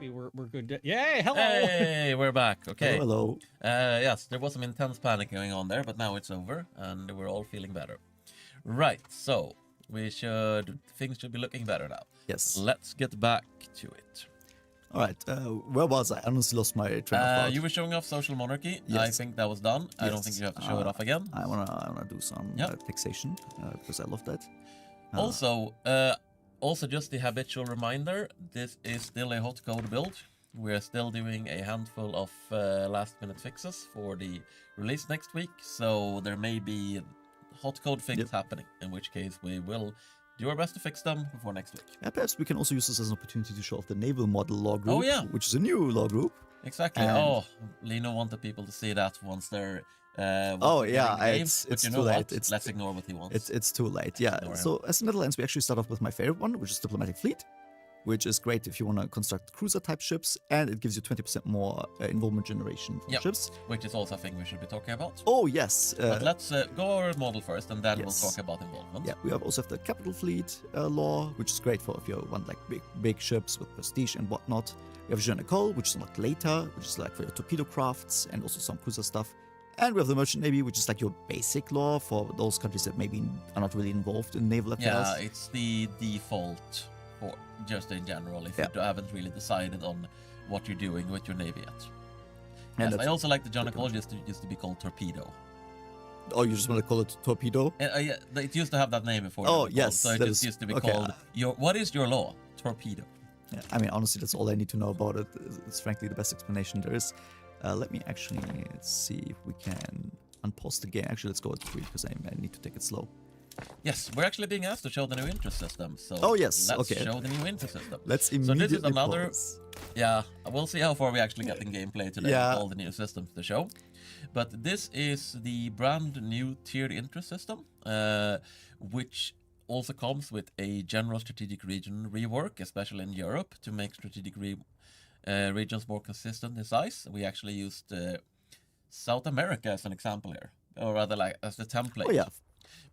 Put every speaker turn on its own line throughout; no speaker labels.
maybe we're good. Yay! Hello.
Hey, we're back. Okay.
Hello.
Yes, there was some intense panic going on there, but now it's over and we're all feeling better. Right. So things should be looking better now.
Yes.
Let's get back to it.
All right. Where was I? I honestly lost my train of thought.
You were showing off social monarchy.
Yes.
I think that was done. I don't think you have to show it off again.
I wanna do some taxation because I love that.
Also, just the habitual reminder, this is still a hot code build. We're still doing a handful of last-minute fixes for the release next week, so there may be hot code things happening, in which case we will do our best to fix them before next week.
Yeah, perhaps we can also use this as an opportunity to show off the Naval model law group,
Oh, yeah.
which is a new law group.
Exactly.
And
Lino wanted people to see that once they're...
it's too late.
Let's ignore what he wants.
It's too late, yeah. So as the Netherlands, we actually start off with my favorite one, which is diplomatic fleet, which is great if you want to construct cruiser-type ships, and it gives you 20% more involvement generation for ships.
Which is also a thing we should be talking about.
Oh, yes.
But let's go over model first, and then we'll talk about involvement.
Yeah, we also have the capital fleet law, which is great for if you want like big ships with prestige and whatnot. We have Jean Nicole, which is unlocked later, which is like for your torpedo crafts and also some cruiser stuff. And we have the Merchant Navy, which is like your basic law for those countries that maybe are not really involved in naval affairs.
Yeah, it's the default for just in general if you haven't really decided on what you're doing with your navy yet. And yes, I also like the John Nicole used to be called Torpedo.
Oh, you just want to call it Torpedo?
Yeah, it used to have that name before.
Oh, yes.
So it just used to be called what is your law? Torpedo.
Yeah, I mean, honestly, that's all I need to know about it. It's frankly the best explanation there is. Let me actually see if we can unpause the game. Actually, let's go at 3 because I need to take it slow.
Yes, we're actually being asked to show the new interest system. So
let's
show the new interest system.
Let's immediately
So this is another.
pause.
Yeah, we'll see how far we actually get in gameplay today with all the new systems to show. But this is the brand new tiered interest system, which also comes with a general strategic region rework, especially in Europe, to make strategic regions more consistent in size. We actually used South America as an example here, or rather like as the template.
Oh, yeah.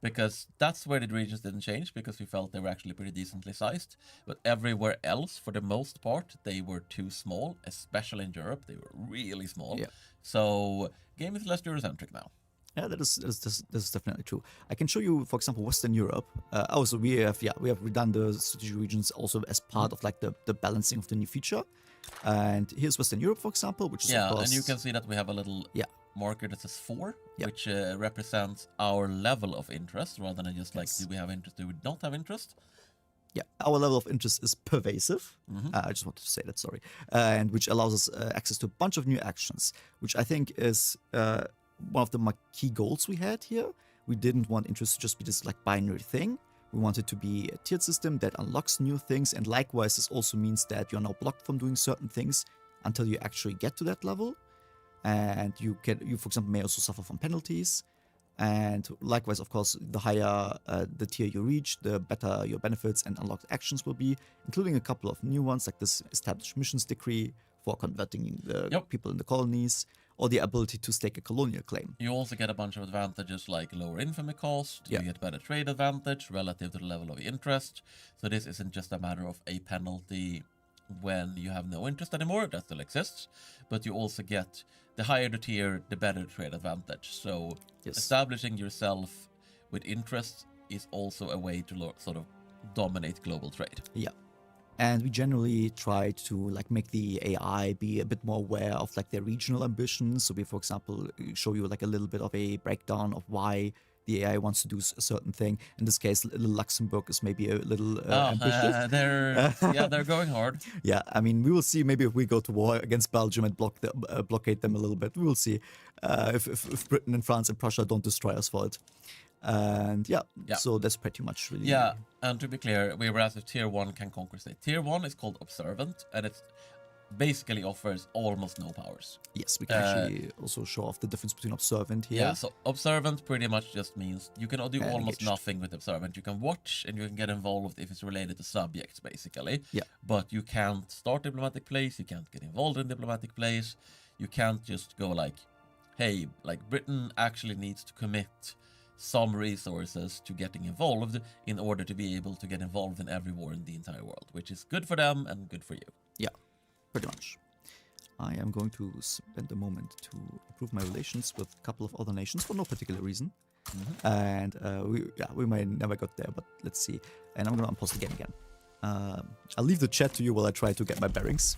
Because that's where the regions didn't change, because we felt they were actually pretty decently sized. But everywhere else, for the most part, they were too small, especially in Europe. They were really small. Yeah. So game is less Eurocentric now.
Yeah, that is definitely true. I can show you, for example, Western Europe. Also, we have redone the strategic regions also as part of like the balancing of the new feature. And here's Western Europe, for example, which is of course,
and you can see that we have a little marker that says 4, which represents our level of interest, rather than just like do we have interest, do we not have interest.
Yeah, our level of interest is pervasive. I just wanted to say that, sorry. And which allows us access to a bunch of new actions, which I think is one of the key goals we had here. We didn't want interest to just be this like binary thing. We want it to be a tiered system that unlocks new things, and likewise this also means that you're now blocked from doing certain things until you actually get to that level. And you for example may also suffer from penalties. And likewise, of course, the higher the tier you reach, the better your benefits and unlocked actions will be, including a couple of new ones like this established missions decree for converting the people in the colonies, or the ability to stake a colonial claim.
You also get a bunch of advantages like lower infamy cost, you get better trade advantage relative to the level of interest. So this isn't just a matter of a penalty when you have no interest anymore, that still exists, but you also get the higher the tier, the better trade advantage. So establishing yourself with interest is also a way to sort of dominate global trade.
Yeah. And we generally try to like make the AI be a bit more aware of like their regional ambitions. So we, for example, show you like a little bit of a breakdown of why the AI wants to do a certain thing. In this case, little Luxembourg is maybe a little ambitious.
They're going hard.
Yeah, I mean, we will see. Maybe if we go to war against Belgium and blockade them a little bit, we will see if Britain and France and Prussia don't destroy us for it. And so that's pretty much really.
Yeah, and to be clear, we were asked if Tier 1 can conquer state. Tier 1 is called Observant, and it basically offers almost no powers.
Yes, we can actually also show off the difference between Observant here.
Yeah, so Observant pretty much just means you can do almost nothing with Observant. You can watch and you can get involved if it's related to subjects, basically.
Yeah.
But you can't start diplomatic plays, you can't get involved in diplomatic plays, you can't just go like, hey, like Britain actually needs to commit some resources to getting involved in order to be able to get involved in every war in the entire world, which is good for them and good for you.
Yeah. Pretty much. I am going to spend a moment to improve my relations with a couple of other nations for no particular reason. And we might never got there, but let's see. And I'm going to unpause the game again. I'll leave the chat to you while I try to get my bearings.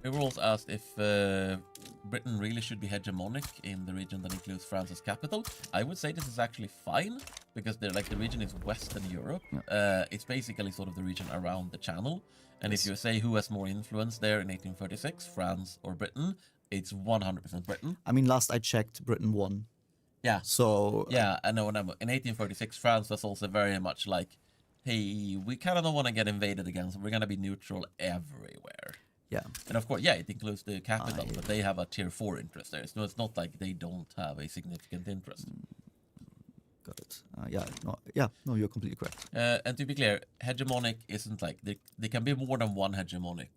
We were also asked if Britain really should be hegemonic in the region that includes France's capital. I would say this is actually fine, because the region is Western Europe.
Yeah.
It's basically sort of the region around the Channel. And if you say who has more influence there in 1836, France or Britain, it's 100% Britain.
I mean, last I checked, Britain won.
Yeah.
So...
yeah, I know. In 1836, France was also very much like, hey, we kind of don't want to get invaded again, so we're going to be neutral everywhere.
Yeah.
And of course, yeah, it includes the capital, but they have a tier 4 interest there. So it's not like they don't have a significant interest.
Got it. No, you're completely correct.
And to be clear, hegemonic isn't like, there can be more than one hegemonic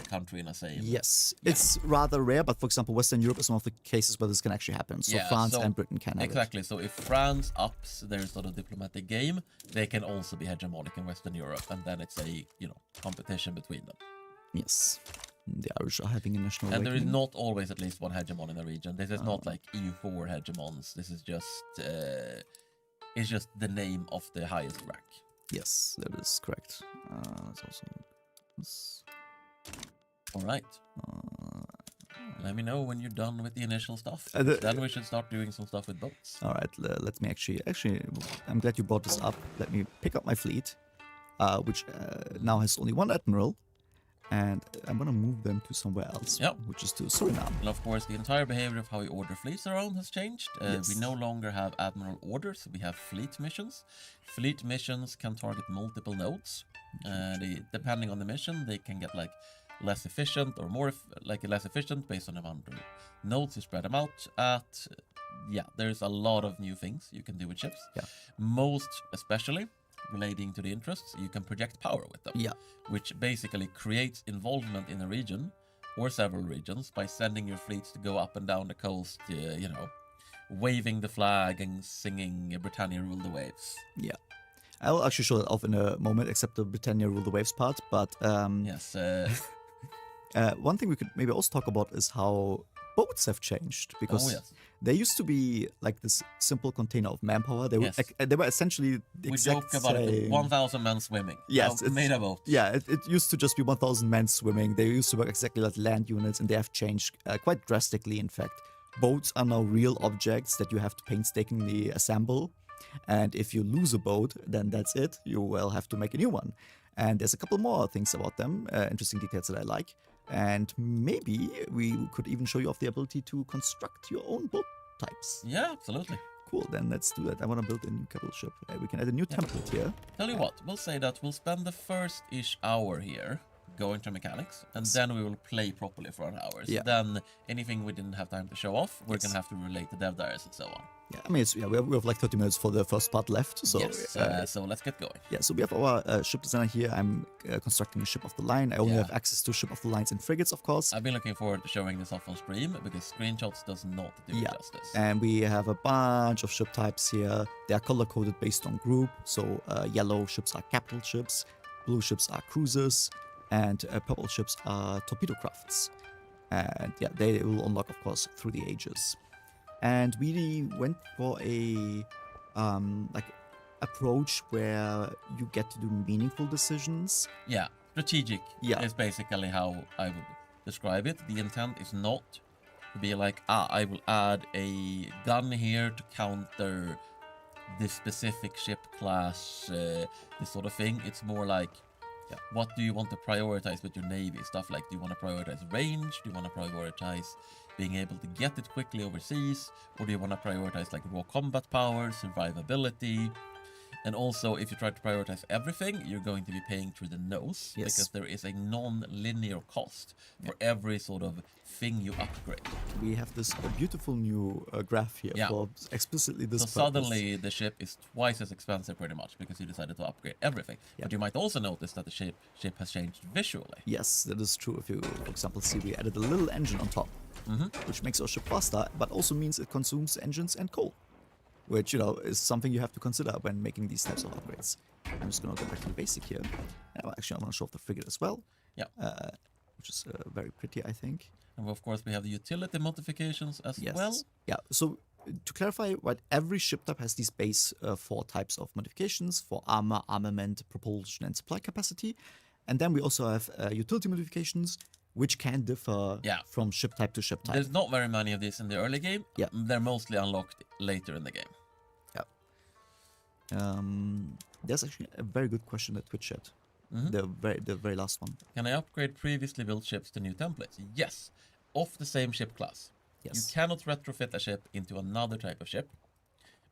country in a same.
Yes, it's rather rare, but for example, Western Europe is one of the cases where this can actually happen. So France and Britain can have
exactly. So if France ups their sort of diplomatic game, they can also be hegemonic in Western Europe, and then it's a competition between them.
Yes, the Irish are having a national.
And there is not always at least one hegemon in the region. This is not like EU4 hegemons. This is just it's just the name of the highest rank.
Yes, that is correct. That's also.
All right. Let me know when you're done with the initial stuff. Then we should start doing some stuff with boats.
All right. Let me actually. I'm glad you brought this up. Let me pick up my fleet, which now has only one admiral. And I'm gonna move them to somewhere else, which is to Suriname.
And of course, the entire behavior of how we order fleets around has changed.
Yes.
We no longer have admiral orders, we have fleet missions. Fleet missions can target multiple nodes. Depending on the mission, they can get like less efficient or more less efficient based on the amount of nodes you spread them out at. Yeah, there's a lot of new things you can do with ships.
Yeah.
Most especially relating to the interests, you can project power with them.
Yeah.
Which basically creates involvement in a region or several regions by sending your fleets to go up and down the coast, waving the flag and singing Britannia Rule the Waves.
Yeah. I'll actually show that off in a moment, except the Britannia Rule the Waves part. But
yes.
One thing we could maybe also talk about is how boats have changed, because they used to be like this simple container of manpower. They were essentially the exact
joke about it, 1,000 men swimming.
Yes,
it's made a boat.
Yeah, it used to just be 1,000 men swimming. They used to work exactly like land units, and they have changed quite drastically. In fact, boats are now real objects that you have to painstakingly assemble. And if you lose a boat, then that's it. You will have to make a new one. And there's a couple more things about them, interesting details that I like. And maybe we could even show you off the ability to construct your own boat types.
Yeah, absolutely.
Cool, then let's do that. I want to build a new capital ship. We can add a new template here.
Tell you what, we'll say that we'll spend the first-ish hour here going to mechanics, and then we will play properly for an hour. So then anything we didn't have time to show off, we're going to have to relate to dev diaries and so on.
Yeah, I mean, we have like 30 minutes for the first part left. So
so let's get going.
Yeah, so we have our ship designer here. I'm constructing a ship of the line. I only have access to ship of the lines and frigates, of course.
I've been looking forward to showing this off on stream, because screenshots does not do justice.
And we have a bunch of ship types here. They are color-coded based on group. So yellow ships are capital ships, blue ships are cruisers, and purple ships are torpedo crafts. And yeah, they will unlock, of course, through the ages. And we went for a approach where you get to do meaningful decisions.
Yeah, strategic is basically how I would describe it. The intent is not to be like, I will add a gun here to counter this specific ship class, this sort of thing. It's more like, what do you want to prioritize with your navy? Stuff like, do you want to prioritize range? Do you want to prioritize being able to get it quickly overseas? Or do you want to prioritize like raw combat power, survivability? And also, if you try to prioritize everything, you're going to be paying through the nose, because there is a non-linear cost for every sort of thing you upgrade.
We have this beautiful new graph here for explicitly this
So suddenly the ship is twice as expensive pretty much, because you decided to upgrade everything. But you might also notice that the ship has changed visually.
Yes, that is true. If you, for example, see we added a little engine on top, which makes our ship faster, but also means it consumes engines and coal, which, is something you have to consider when making these types of upgrades. I'm just going to go back to the basic here. Actually, I want to show off the frigate as well.
Yeah.
which is very pretty, I think.
And of course, we have the utility modifications as
Yes.
well.
Yeah. So to clarify, right, every ship type has these base 4 types of modifications for armor, armament, propulsion, and supply capacity. And then we also have utility modifications, which can differ from ship type to ship type.
There's not very many of these in the early game.
Yeah.
They're mostly unlocked later in the game.
Yeah. There's actually a very good question at Twitch chat. The very last one.
Can I upgrade previously built ships to new templates? Yes. Of the same ship class.
Yes.
You cannot retrofit a ship into another type of ship.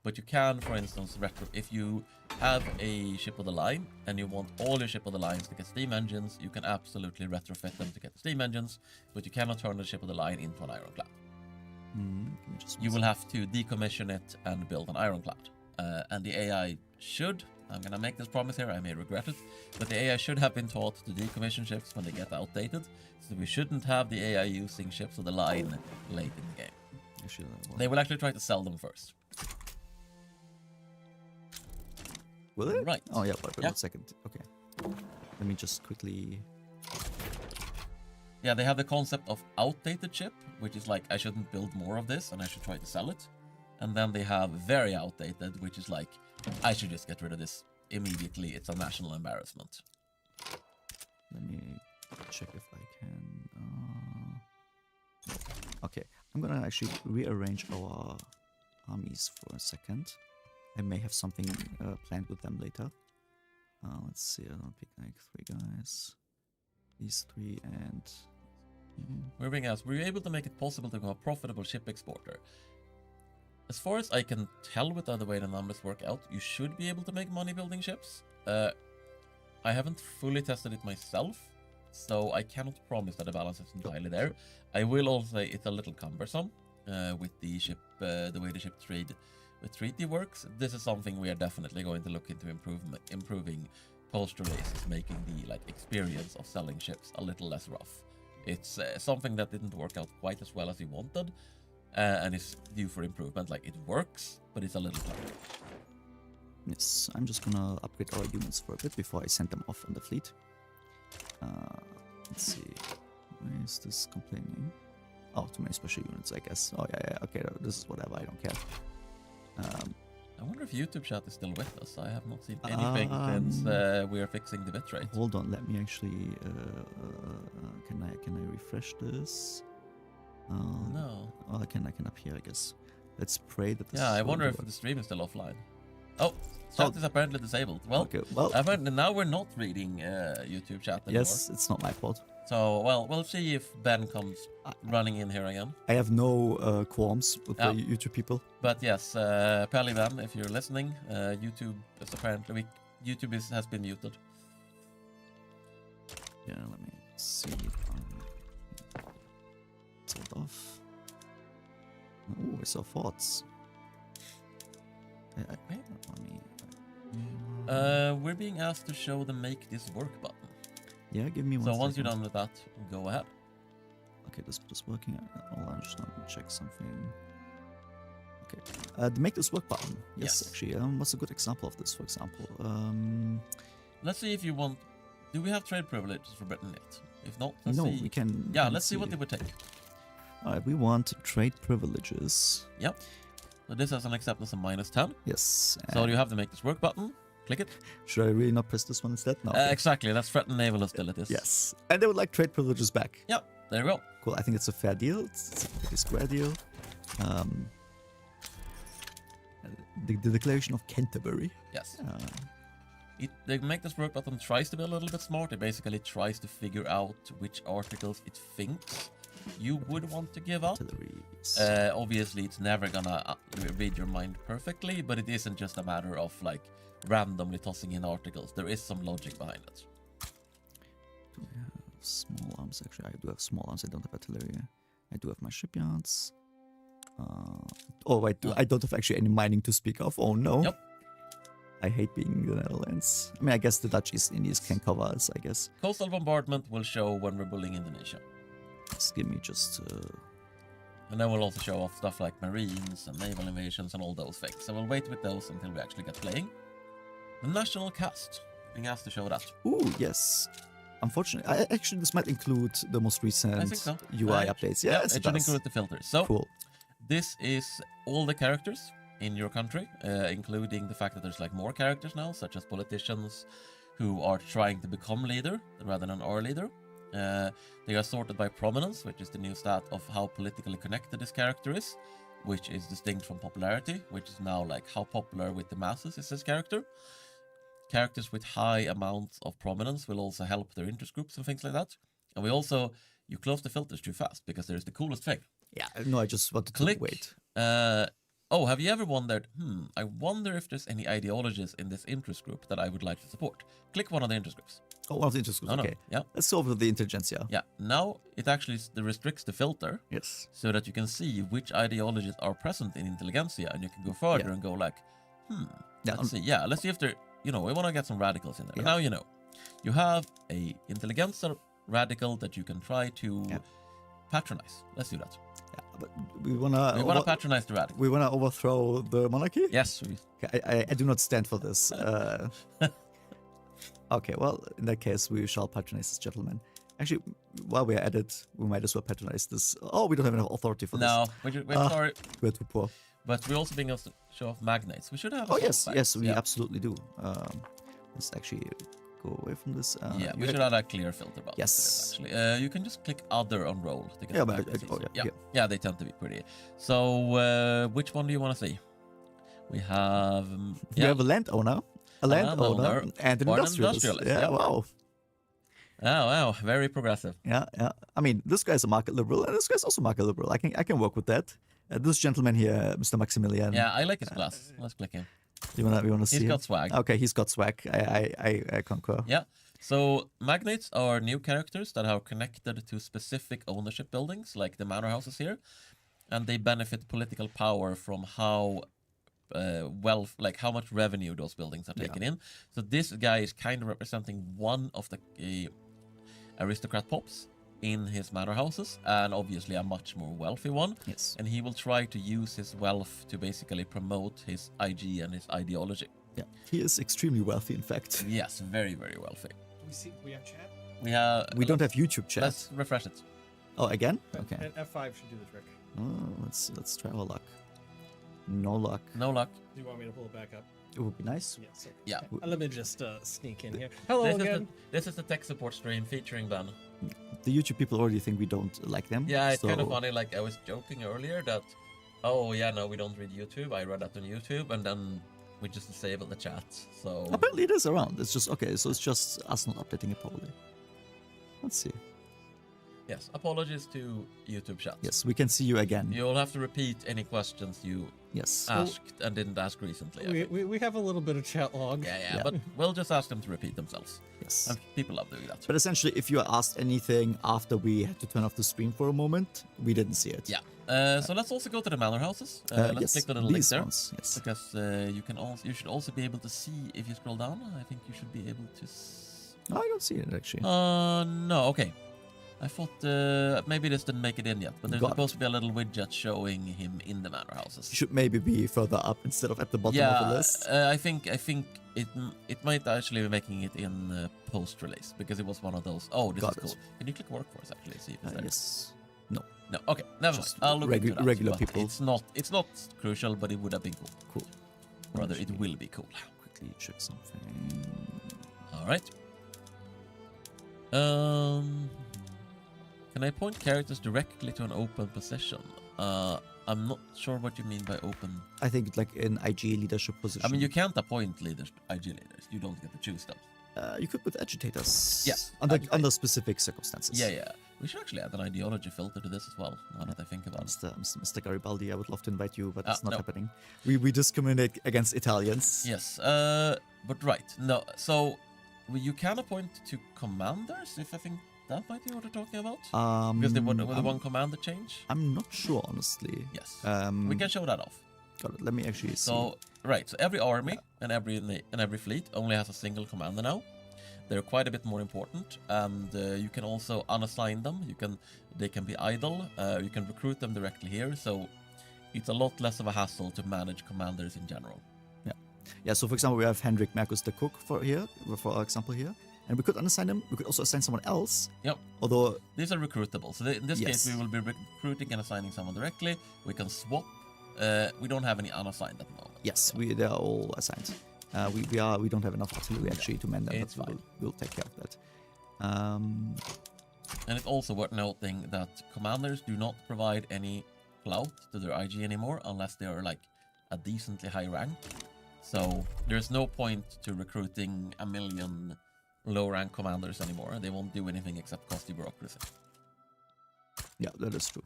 But you can, for instance, if you have a ship of the line and you want all your ship of the lines to get steam engines, you can absolutely retrofit them to get the steam engines, but you cannot turn the ship of the line into an ironclad. You will have to decommission it and build an ironclad. And the AI should, I'm going to make this promise here, I may regret it, but the AI should have been taught to decommission ships when they get outdated, so we shouldn't have the AI using ships of the line late in the game. They will actually try to sell them first.
Will it?
Right.
Oh, yeah, wait 1 second. Okay. Let me just quickly...
Yeah, they have the concept of outdated ship, which is like, I shouldn't build more of this and I should try to sell it. And then they have very outdated, which is like, I should just get rid of this immediately. It's a national embarrassment.
Let me check if I can... Okay, I'm gonna actually rearrange our armies for a second. I may have something planned with them later. Let's see, I'll pick like 3 guys. These 3 and...
We're being asked, were you able to make it possible to become a profitable ship exporter? As far as I can tell with the way the numbers work out, you should be able to make money building ships. I haven't fully tested it myself, so I cannot promise that the balance is entirely there. I will also say it's a little cumbersome with the ship, the way the ship treaty works. This is something we are definitely going to look into improving post-release, making the experience of selling ships a little less rough. It's something that didn't work out quite as well as we wanted, and is due for improvement. Like, it works, but it's a little clunky.
Yes, I'm just gonna upgrade our units for a bit before I send them off on the fleet. Let's see, where is this complaining? Oh, too many special units, I guess. Oh yeah, okay, this is whatever, I don't care.
I wonder if YouTube chat is still with us. I have not seen anything since we are fixing the bitrate.
Hold on, let me actually. Can I refresh this?
No.
Oh, I can up here, I guess. Let's pray that this.
Yeah, I wonder if the stream is still offline. Oh, chat is apparently disabled. Well,
okay, well,
apparently now we're not reading YouTube chat anymore.
Yes, it's not my fault.
So, well, we'll see if Ben comes running in here again.
I have no qualms with the YouTube people.
But yes, Pally Ben, if you're listening, YouTube is apparently has been muted.
Yeah, let me see. Sold off. Oh, I saw forts.
We're being asked to show the make this work button.
Yeah, give me one
So once
second.
you're done with that, go ahead.
Okay, this is working. I'll just check something. Okay, the make this work button. Yes, actually, what's a good example of this? For example,
let's see if you want. Do we have trade privileges for Britain yet? If not,
no,
see.
we can.
Yeah, let's see what they would take.
All right, we want trade privileges.
Yep. So this has an acceptance of -10.
Yes.
So you have to make this work button. Click it.
Should I really not press this one instead? No. Okay.
Exactly. Let's threaten naval hostilities.
Yes. And they would like trade privileges back.
Yep. There you go.
Cool. I think it's a fair deal. It's a pretty square deal. The Declaration of Canterbury.
Yes. The make this work button tries to be a little bit smart. It basically tries to figure out which articles it thinks you would want to give up. Obviously, it's never gonna read your mind perfectly, but it isn't just a matter of randomly tossing in articles. There is some logic behind it.
Do I have small arms? Actually, I do have small arms. I don't have artillery. I do have my shipyards. Oh, wait, I don't have actually any mining to speak of. Oh, no.
Yep.
I hate being in the Netherlands. I mean, I guess the Dutch East Indies can cover us, I guess.
Coastal bombardment will show when we're bullying Indonesia.
Just give me just...
And then we'll also show off stuff like marines and naval invasions and all those things. So we'll wait with those until we actually get playing. The national cast. Being asked to show that.
Ooh, yes. unfortunately, actually, this might include the most recent
I think so.
UI updates. Yeah,
it should include the filters. So
cool.
this is all the characters in your country, including the fact that there's like more characters now, such as politicians who are trying to become leader rather than our leader. They are sorted by prominence, which is the new stat of how politically connected this character is, which is distinct from popularity, which is now like how popular with the masses is this character. Characters with high amounts of prominence will also help their interest groups and things like that. And we also, you close the filters too fast because there's the coolest thing.
Yeah, no, I just wanted to wait.
Oh, have you ever wondered, I wonder if there's any ideologies in this interest group that I would like to support? Click one of the interest groups.
Oh, one of the interest groups, okay.
Yeah.
Let's go over the intelligentsia.
Yeah, now it actually restricts the filter.
Yes.
So that you can see which ideologies are present in intelligentsia, and you can go further and go like, let's see. Yeah, let's see if they're, we want to get some radicals in there. Yeah. Now you know. You have a intelligentsia radical that you can try to patronize. Let's do that.
Yeah, but we wanna
patronize the radical.
We wanna overthrow the monarchy.
Yes.
I do not stand for this. Okay, well, in that case, we shall patronize this gentleman. Actually, while we're at it, we might as well patronize this. Oh, we don't have enough authority for this.
No, we're sorry.
We're too poor.
But we're also being able to show off magnates. We should have.
Oh yes, we absolutely do. Let's actually go away from this.
We should have a clear filter about
this.
Actually, you can just click other on roll to get
yeah,
they tend to be pretty. So, which one do you want to see? We have.
We have a landowner. A landowner and an industrialist. Yeah, wow.
Oh, wow. Very progressive.
Yeah. I mean, this guy's a market liberal, and this guy's also market liberal. I can work with that. This gentleman here, Mr. Maximilian.
Yeah, I like his glass. Let's click him.
You wanna see?
He's got swag.
Okay, he's got swag. I concur.
Yeah. So magnates are new characters that are connected to specific ownership buildings, like the manor houses here, and they benefit political power from how wealth, like how much revenue those buildings are taking in. So this guy is kind of representing one of the aristocrat pops in his manor houses, and obviously a much more wealthy one.
Yes.
And he will try to use his wealth to basically promote his IG and his ideology.
Yeah, he is extremely wealthy, in fact.
Yes, very, very wealthy.
We have chat?
We don't have YouTube chat.
Let's refresh it.
Oh, again? Okay.
And F5 should do the trick.
Oh, let's try our luck. No luck.
No luck.
Do you want me to pull it back up?
It would be nice.
Yes. Okay.
Yeah.
Let me just sneak in here. Hello again.
This is the tech support stream featuring Ben.
The YouTube people already think we don't like them.
Yeah, it's kind of funny. Like I was joking earlier that, no, we don't read YouTube. I read that on YouTube, and then we just disabled the chat. So
apparently it is around. It's just okay. So it's just us not updating it properly. Let's see.
Yes, apologies to YouTube chat.
Yes, we can see you again.
You'll have to repeat any questions you asked and didn't ask recently.
We have a little bit of chat log.
Yeah, but we'll just ask them to repeat themselves.
Yes.
And people love doing that.
But essentially, if you are asked anything after we had to turn off the stream for a moment, we didn't see it.
Yeah. So let's also go to the manor houses. Let's click the little link there.
Yes.
Because you should also be able to see if you scroll down. I think you should be able to.
No, I don't see it actually.
No. Okay. I thought maybe this didn't make it in yet, but there's supposed to be a little widget showing him in the manor houses.
He should maybe be further up instead of at the bottom of the list.
I think it might actually be making it in post-release because it was one of those. Oh, this is cool. Can you click workforce actually see if it's there?
Yes. No.
Okay. Never mind. I'll look into that.
Regular people.
It's not crucial, but it would have been cool.
Cool.
Rather, it will be cool.
Quickly check something.
All right. Can I point characters directly to an open position? I'm not sure what you mean by open.
I think like in IG leadership position.
I mean, you can't appoint IG leaders. You don't get to choose them.
You could put agitators.
Yes.
Under specific circumstances.
Yeah. We should actually add an ideology filter to this as well, now that I think about it.
Mr. Garibaldi, I would love to invite you, but it's not happening. We discriminate against Italians.
Yes. But right. No. So you can appoint to commanders, if I think that might be what they're talking about. Because with the one commander change.
I'm not sure, honestly.
Yes. We can show that off.
Got it. Let me actually see.
So every army and every fleet only has a single commander now. They're quite a bit more important, and you can also unassign them. They can be idle. You can recruit them directly here. So it's a lot less of a hassle to manage commanders in general.
Yeah. So for example, we have Hendrik Marcus the Cook for example here. And we could unassign them. We could also assign someone else.
Yep.
Although
These are recruitable. So in this case,
Yes.
we will be recruiting and assigning someone directly. We can swap. We don't have any unassigned at the moment.
yes, they are all assigned. We don't have enough artillery actually to man them,
It's
but
fine.
we'll take care of that.
And it's also worth noting that commanders do not provide any clout to their IG anymore unless they are like a decently high rank. So there's no point to recruiting a million low rank commanders anymore. They won't do anything except cost you bureaucracy.
Yeah, that is true.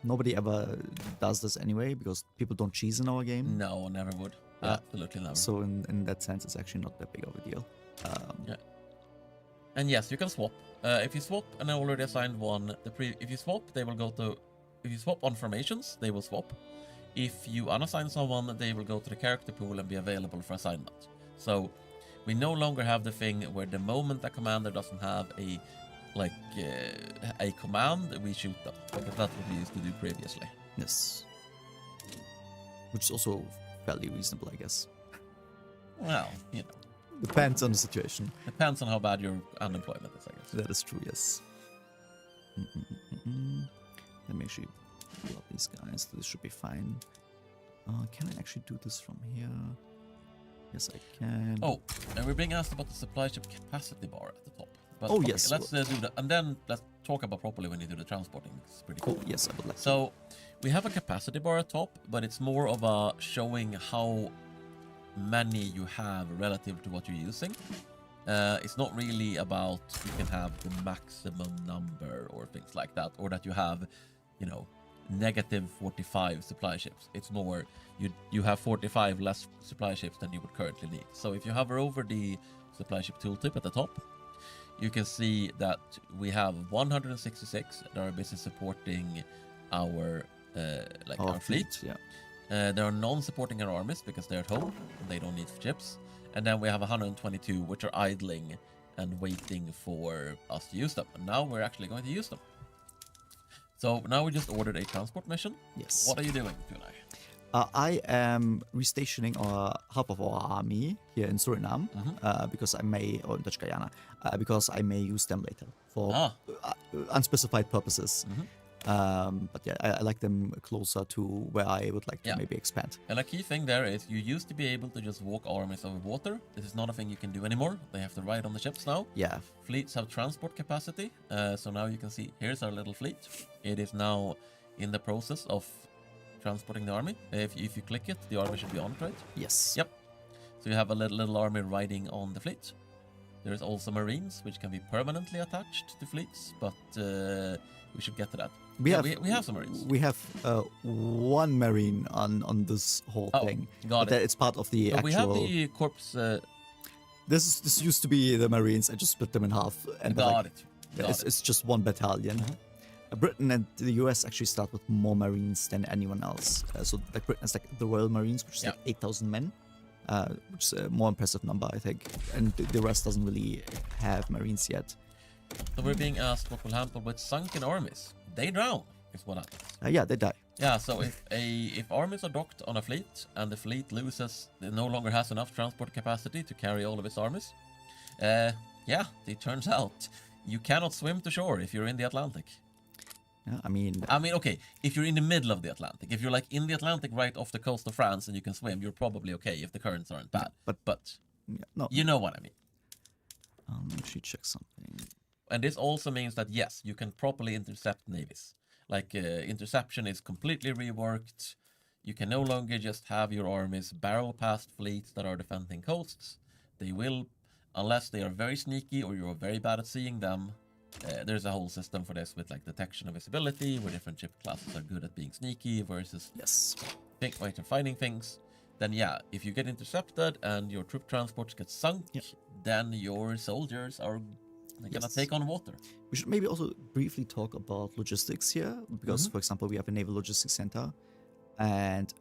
Nobody ever does this anyway because people don't cheese in our game.
No, never would.
Yeah.
Absolutely never.
So in that sense, it's actually not that big of a deal.
Yeah. And yes, you can swap. If you swap an already assigned one, if you swap, they will go to. If you swap on formations, they will swap. If you unassign someone, they will go to the character pool and be available for assignment. So we no longer have the thing where the moment a commander doesn't have a command, we shoot them. Because that's what we used to do previously.
Yes. Which is also fairly reasonable, I guess.
Well, you know,
Depends on the situation.
depends on how bad your unemployment is, I guess.
That is true, yes. Let me actually pull up these guys. This should be fine. Can I actually do this from here? Yes, I can.
Oh, and we're being asked about the supply ship capacity bar at the top. But
Oh,
okay,
yes.
let's do that, and then let's talk about properly when you do the transporting. It's pretty cool.
Oh, yes, I would like to.
So we have a capacity bar at top, but it's more of a showing how many you have relative to what you're using. It's not really about you can have the maximum number or things like that, or that you have, you know, negative 45 supply ships. It's more you have 45 less supply ships than you would currently need. So if you hover over the supply ship tooltip at the top, you can see that we have 166 that are busy supporting our our fleet.
Yeah.
There are none supporting our armies because they're at home and they don't need ships. And then we have 122 which are idling and waiting for us to use them. And now we're actually going to use them. So now we just ordered a transport mission.
Yes.
What are you doing, Tunai?
I am restationing half of our army here in Suriname because I may, or in Dutch Guyana, because I may use them later for unspecified purposes. But yeah, I like them closer to where I would like to maybe expand.
And a key thing there is you used to be able to just walk armies over water. This is not a thing you can do anymore. They have to ride on the ships now.
Yeah.
Fleets have transport capacity. So now you can see, here's our little fleet. It is now in the process of transporting the army. If you click it, the army should be on it, right?
Yes.
Yep. So you have a little army riding on the fleet. There's also marines, which can be permanently attached to fleets, but we should get to that. We have some marines.
We have one marine on this whole thing.
Got it.
It's part of the actual.
We have the corps.
This used to be the marines. I just split them in half. And
Got it.
It's just one battalion. Britain and the US actually start with more marines than anyone else. So like Britain has like the Royal Marines, which is like 8,000 men, which is a more impressive number, I think. And the rest doesn't really have marines yet.
So we're being asked what will happen with sunken armies. They drown, is what happens.
Yeah, they die.
Yeah, so if armies are docked on a fleet and the fleet no longer has enough transport capacity to carry all of its armies, it turns out you cannot swim to shore if you're in the Atlantic.
Yeah, I mean,
okay, if you're in the middle of the Atlantic, if you're like in the Atlantic right off the coast of France and you can swim, you're probably okay if the currents aren't bad. But
no,
you know what I mean.
Let me actually check something.
And this also means that, yes, you can properly intercept navies. Like, interception is completely reworked. You can no longer just have your armies barrel past fleets that are defending coasts. They will, unless they are very sneaky or you're very bad at seeing them. There's a whole system for this with like detection of visibility, where different ship classes are good at being sneaky versus finding things. Then if you get intercepted and your troop transports get sunk, then your soldiers are gonna take on water.
We should maybe also briefly talk about logistics here, because for example, we have a naval logistics center. And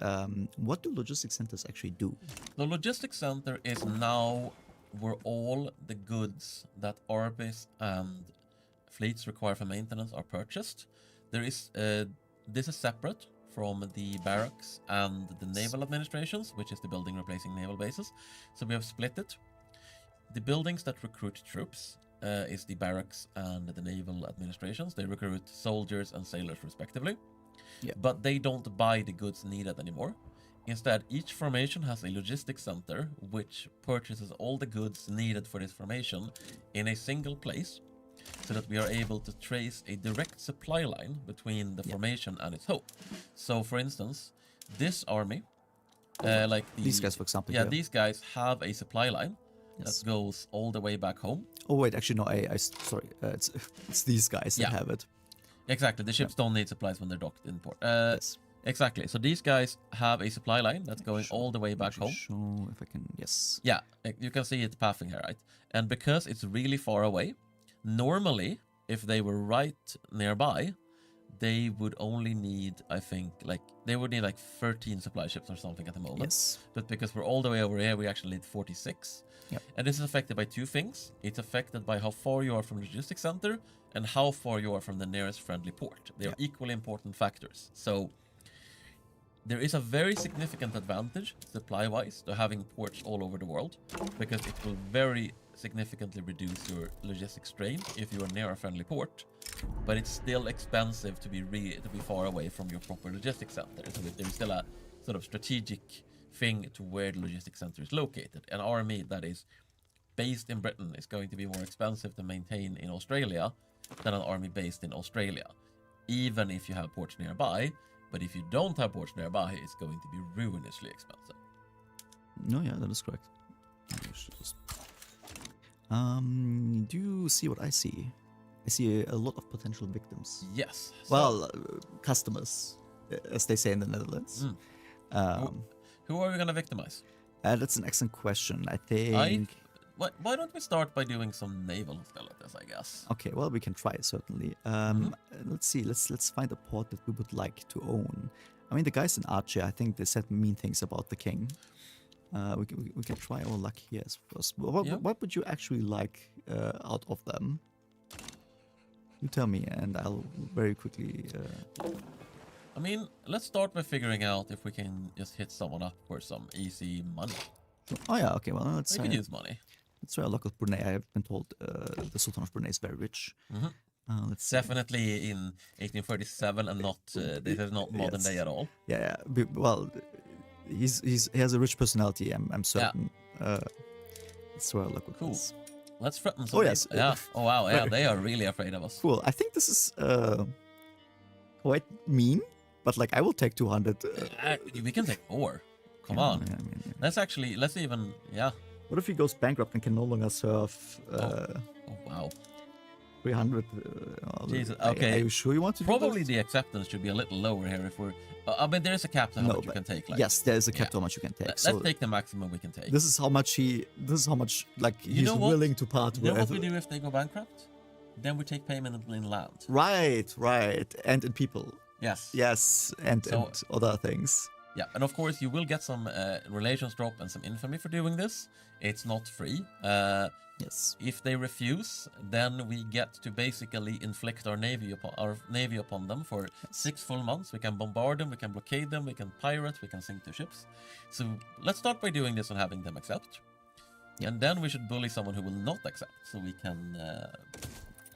what do logistics centers actually do?
The logistics center is now where all the goods that armies and fleets require for maintenance are purchased. This is separate from the barracks and the naval administrations, which is the building replacing naval bases. So we have split it. the buildings that recruit troops is the barracks and the naval administrations. They recruit soldiers and sailors respectively.
Yeah.
But they don't buy the goods needed anymore. Instead, each formation has a logistics center which purchases all the goods needed for this formation in a single place, so that we are able to trace a direct supply line between the formation and its home. So, for instance, this army,
these guys, for example.
Yeah, these guys have a supply line
Yes.
that goes all the way back home.
Oh wait, actually no. Sorry. It's these guys that have it.
Exactly. The ships don't need supplies when they're docked in port.
Yes.
Exactly. So these guys have a supply line that's going all the way back home.
Show if I can. Yes.
Yeah, you can see it pathing here, right? And because it's really far away, normally, if they were right nearby, they would only need, I think, they would need 13 supply ships or something at the moment.
Yes.
But because we're all the way over here, we actually need 46.
Yep.
And this is affected by two things. It's affected by how far you are from the logistics center and how far you are from the nearest friendly port. They are equally important factors. So there is a very significant advantage, supply-wise, to having ports all over the world, because it will very significantly reduce your logistic strain if you are near a friendly port. But it's still expensive to be far away from your proper logistics center. So there's still a sort of strategic thing to where the logistics center is located. An army that is based in Britain is going to be more expensive to maintain in Australia than an army based in Australia, even if you have ports nearby. But if you don't have ports nearby, it's going to be ruinously expensive.
No, yeah, that is correct. Do you see what I see? I see a lot of potential victims.
Yes.
Well, customers, as they say in the Netherlands.
Who are we going to victimize?
That's an excellent question. I think.
Why don't we start by doing some naval hostilities, I guess?
Okay, well, we can try, certainly. Let's see. Let's find a port that we would like to own. I mean, the guys in Archer, I think they said mean things about the king. We can try our luck here first. What would you actually like out of them? You tell me, and I'll very quickly...
I mean, let's start by figuring out if we can just hit someone up for some easy money.
Oh yeah, okay, well, let's...
We can use money.
Let's try a look at Brunei. I have been told the Sultan of Brunei is very rich. Let's see.
Definitely in 1837 and not this is not modern day at all.
Yeah. Well, he has a rich personality. I'm certain. Let's try a look at this.
Let's threaten some.
Oh yes.
People. Yeah. Oh wow. Yeah, they are really afraid of us.
Cool. I think this is quite mean, but I will take 200.
We can take more. Come on.
Yeah.
Let's even.
What if he goes bankrupt and can no longer serve?
Oh wow.
300.
Jesus. Okay.
Are you sure you want to?
Probably
do this?
the acceptance should be a little lower here if we're. I mean, there is a cap to how much you can take.
Yes, there is a cap to how much you can take.
Let's take the maximum we can take.
This is how much he's willing to part with.
You know what we do if they go bankrupt? Then we take payment in land.
Right, and in people.
Yes,
and other things.
Yeah, and of course you will get some relations drop and some infamy for doing this. It's not free.
Yes.
If they refuse, then we get to basically inflict our navy upon them for 6 full months. We can bombard them, we can blockade them, we can pirate, we can sink their ships. So let's start by doing this and having them accept. And then we should bully someone who will not accept, so we can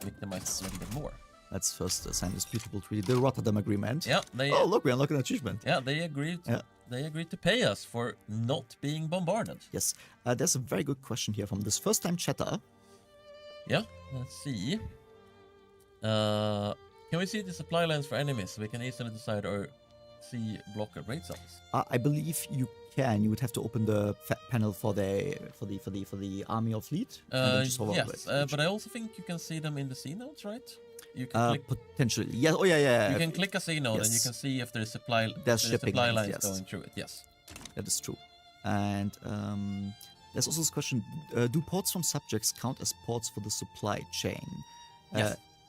victimize a little bit more.
Let's first sign this beautiful treaty, the Rotterdam Agreement.
Yeah.
Oh, look, we unlock an achievement.
Yeah, they agreed. They agreed to pay us for not being bombarded.
Yes. There's a very good question here from this first-time chatter.
Yeah, let's see. Can we see the supply lines for enemies so we can easily decide or see blocker raid zones?
I believe you can. You would have to open the panel for the army or fleet.
Yes, but I also think you can see them in the sea notes, right? You can click
potentially. Yeah. Oh yeah.
You can click a sea node and you can see if there's supply lines going through it. Yes,
that is true. And there's also this question: do ports from subjects count as ports for the supply chain?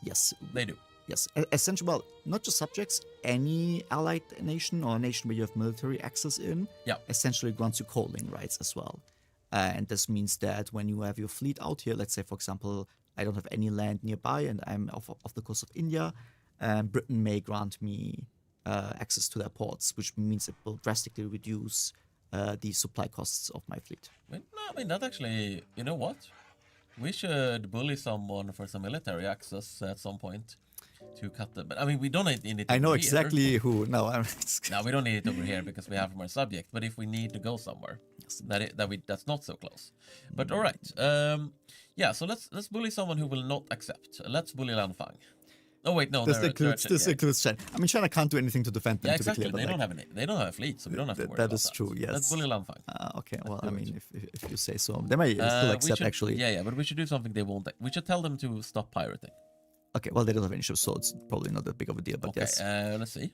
Yes,
they do.
Yes, essentially, well, not just subjects, any allied nation or a nation where you have military access in, essentially grants you calling rights as well. And this means that when you have your fleet out here, let's say, for example, I don't have any land nearby and I'm off the coast of India, Britain may grant me access to their ports, which means it will drastically reduce the supply costs of my fleet.
No, I mean, that actually, you know what? We should bully someone for some military access at some point to cut them. But I mean, we don't need it.
I know
over here.
exactly who. No, I'm.
No, we don't need it over here because we have more subject. But if we need to go somewhere, that's not so close. But all right, yeah. So let's bully someone who will not accept. Let's bully Lanfang. Oh wait, no.
This includes China. I mean, China can't do anything to defend them.
Yeah,
to be
exactly.
clear,
They don't have a fleet, so we don't have to worry
that
about
is
that.
true. Yes.
Let's bully Lanfang.
Okay. Well, I mean, if you say so, they may still accept. Actually.
Yeah. But we should do something they won't. We should tell them to stop pirating.
Okay. Well, they don't have any ships, so it's probably not that big of a deal. But
Okay.
yes.
Let's see.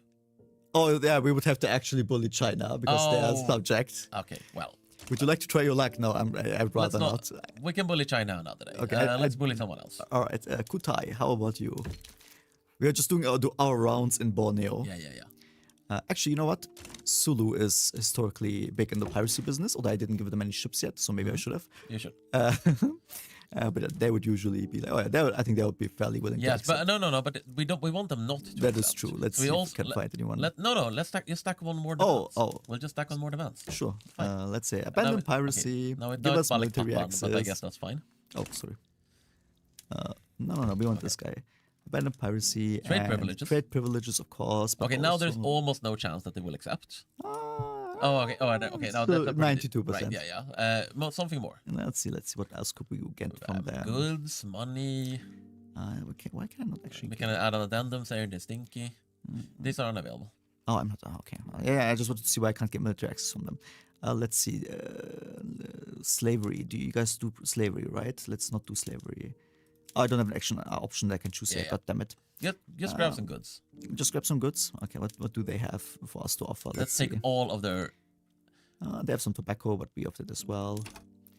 Oh yeah, we would have to actually bully China because they are subject.
Okay. Well.
Would you like to try your luck? No, I'd rather not.
We can bully China another day.
Okay.
Let's bully someone else.
All right. Kutai, how about you? We are just doing our rounds in Borneo.
Yeah.
Actually, you know what? Sulu is historically big in the piracy business, although I didn't give them any ships yet, so maybe I should have.
You should.
But they would usually be like, oh yeah, I think they would be fairly willing.
Yes,
to accept.
but no. But we want them not to.
That is
accept.
true. Let's
So
see if we can find anyone.
Let's stack one more demands.
Oh.
We'll just stack on more demands.
Sure.
Fine.
Let's say abandon piracy.
Okay. Now
Give
it's
us military
Balikpapan,
access.
but I guess that's fine.
Oh, sorry. No. We want this guy. Abandon piracy.
Trade
and
privileges.
Trade privileges, of course. But
Okay, now there's
also-
almost no chance that they will accept.
Ah,
Okay. Now
so
that's
92%.
Right, yeah. Something more.
Let's see what else could we get from there.
Goods, money.
Why can I not actually?
We can add an addendum saying they're stinky. These are unavailable.
Oh, I'm not. Okay. Yeah, I just wanted to see why I can't get military access from them. Let's see. Slavery. Do you guys do slavery, right? Let's not do slavery. Oh, I don't have an option that I can choose here.
Yeah.
God damn it.
Just grab some goods.
Just grab some goods. Okay, what do they have for us to offer?
Let's take all of their.
They have some tobacco, but we offered as well.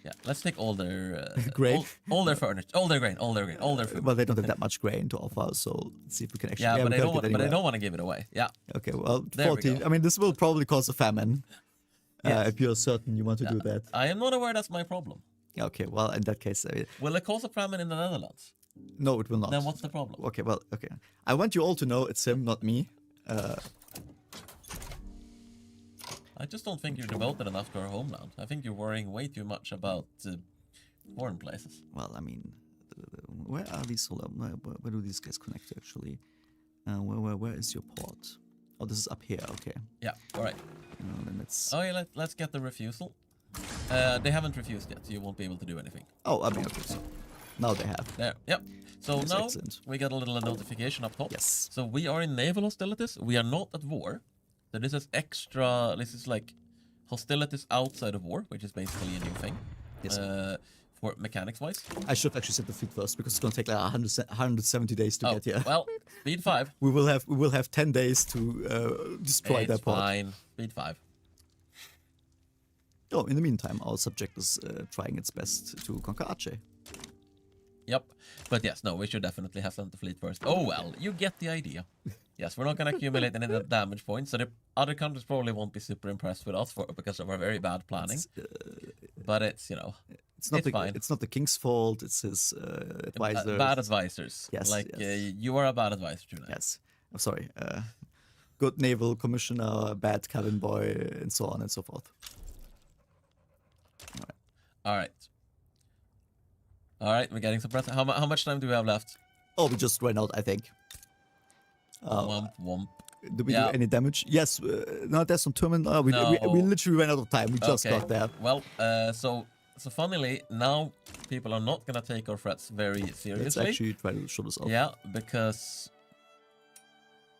Yeah, let's take all their
Grain?
all their furniture, all their grain, all their food.
Well, they don't have that much grain to offer, so let's see if we can actually.
Yeah, but
we
I
can't
don't.
get
But I
anywhere.
don't want to give it away. Yeah.
Okay, well,
There we
14.
go.
I mean, this will probably cause a famine.
Yes.
If you're certain you want to do that.
I am not aware that's my problem.
Okay, well, in that case,
Will it cause a famine in the Netherlands?
no, it will not.
Then what's the problem?
Okay, well, okay. I want you all to know it's him, not me.
I just don't think you're devoted enough to our homeland. I think you're worrying way too much about foreign places.
Well, I mean, where are these? Where do these guys connect to, actually? Where is your port? Oh, this is up here. Okay.
Yeah. All right.
Then it's.
Oh yeah. Let's get the refusal. They haven't refused yet, so you won't be able to do anything.
Oh, I mean, okay. So now they have.
There. Yep. So
That's
now
excellent.
we got a little notification up top.
Yes.
So we are in naval hostilities. We are not at war. So this is extra. This is like hostilities outside of war, which is basically a new thing.
Yes.
For mechanics wise.
I should actually set the fleet first because it's going to take like 170 days to get here.
Well, speed 5.
We will have 10 days to destroy
It's
their port.
fine. Speed 5.
Oh, in the meantime, our subject is trying its best to conquer Aceh.
Yep. But yes, no, we should definitely have sent the fleet first. Oh well, you get the idea. Yes, we're not going to accumulate any damage points, so the other countries probably won't be super impressed with us because of our very bad planning. But it's, you know,
it's not
fine.
It's not the king's fault. It's his advisor.
Bad advisors.
Yes,
Like,
yes.
You are a bad advisor tonight.
Yes. I'm sorry. Good naval commissioner, bad cabin boy, and so on and so forth.
All right. All right, we're getting some press. How much time do we have left?
Oh, we just ran out, I think.
Womp womp.
Did we
Yeah.
do any damage? Yes. No, there's some tournament. We literally ran out of time. We just
Okay.
got there.
Well, so funnily, now people are not going to take our threats very
Let's
seriously.
actually try to show this off.
Yeah, because...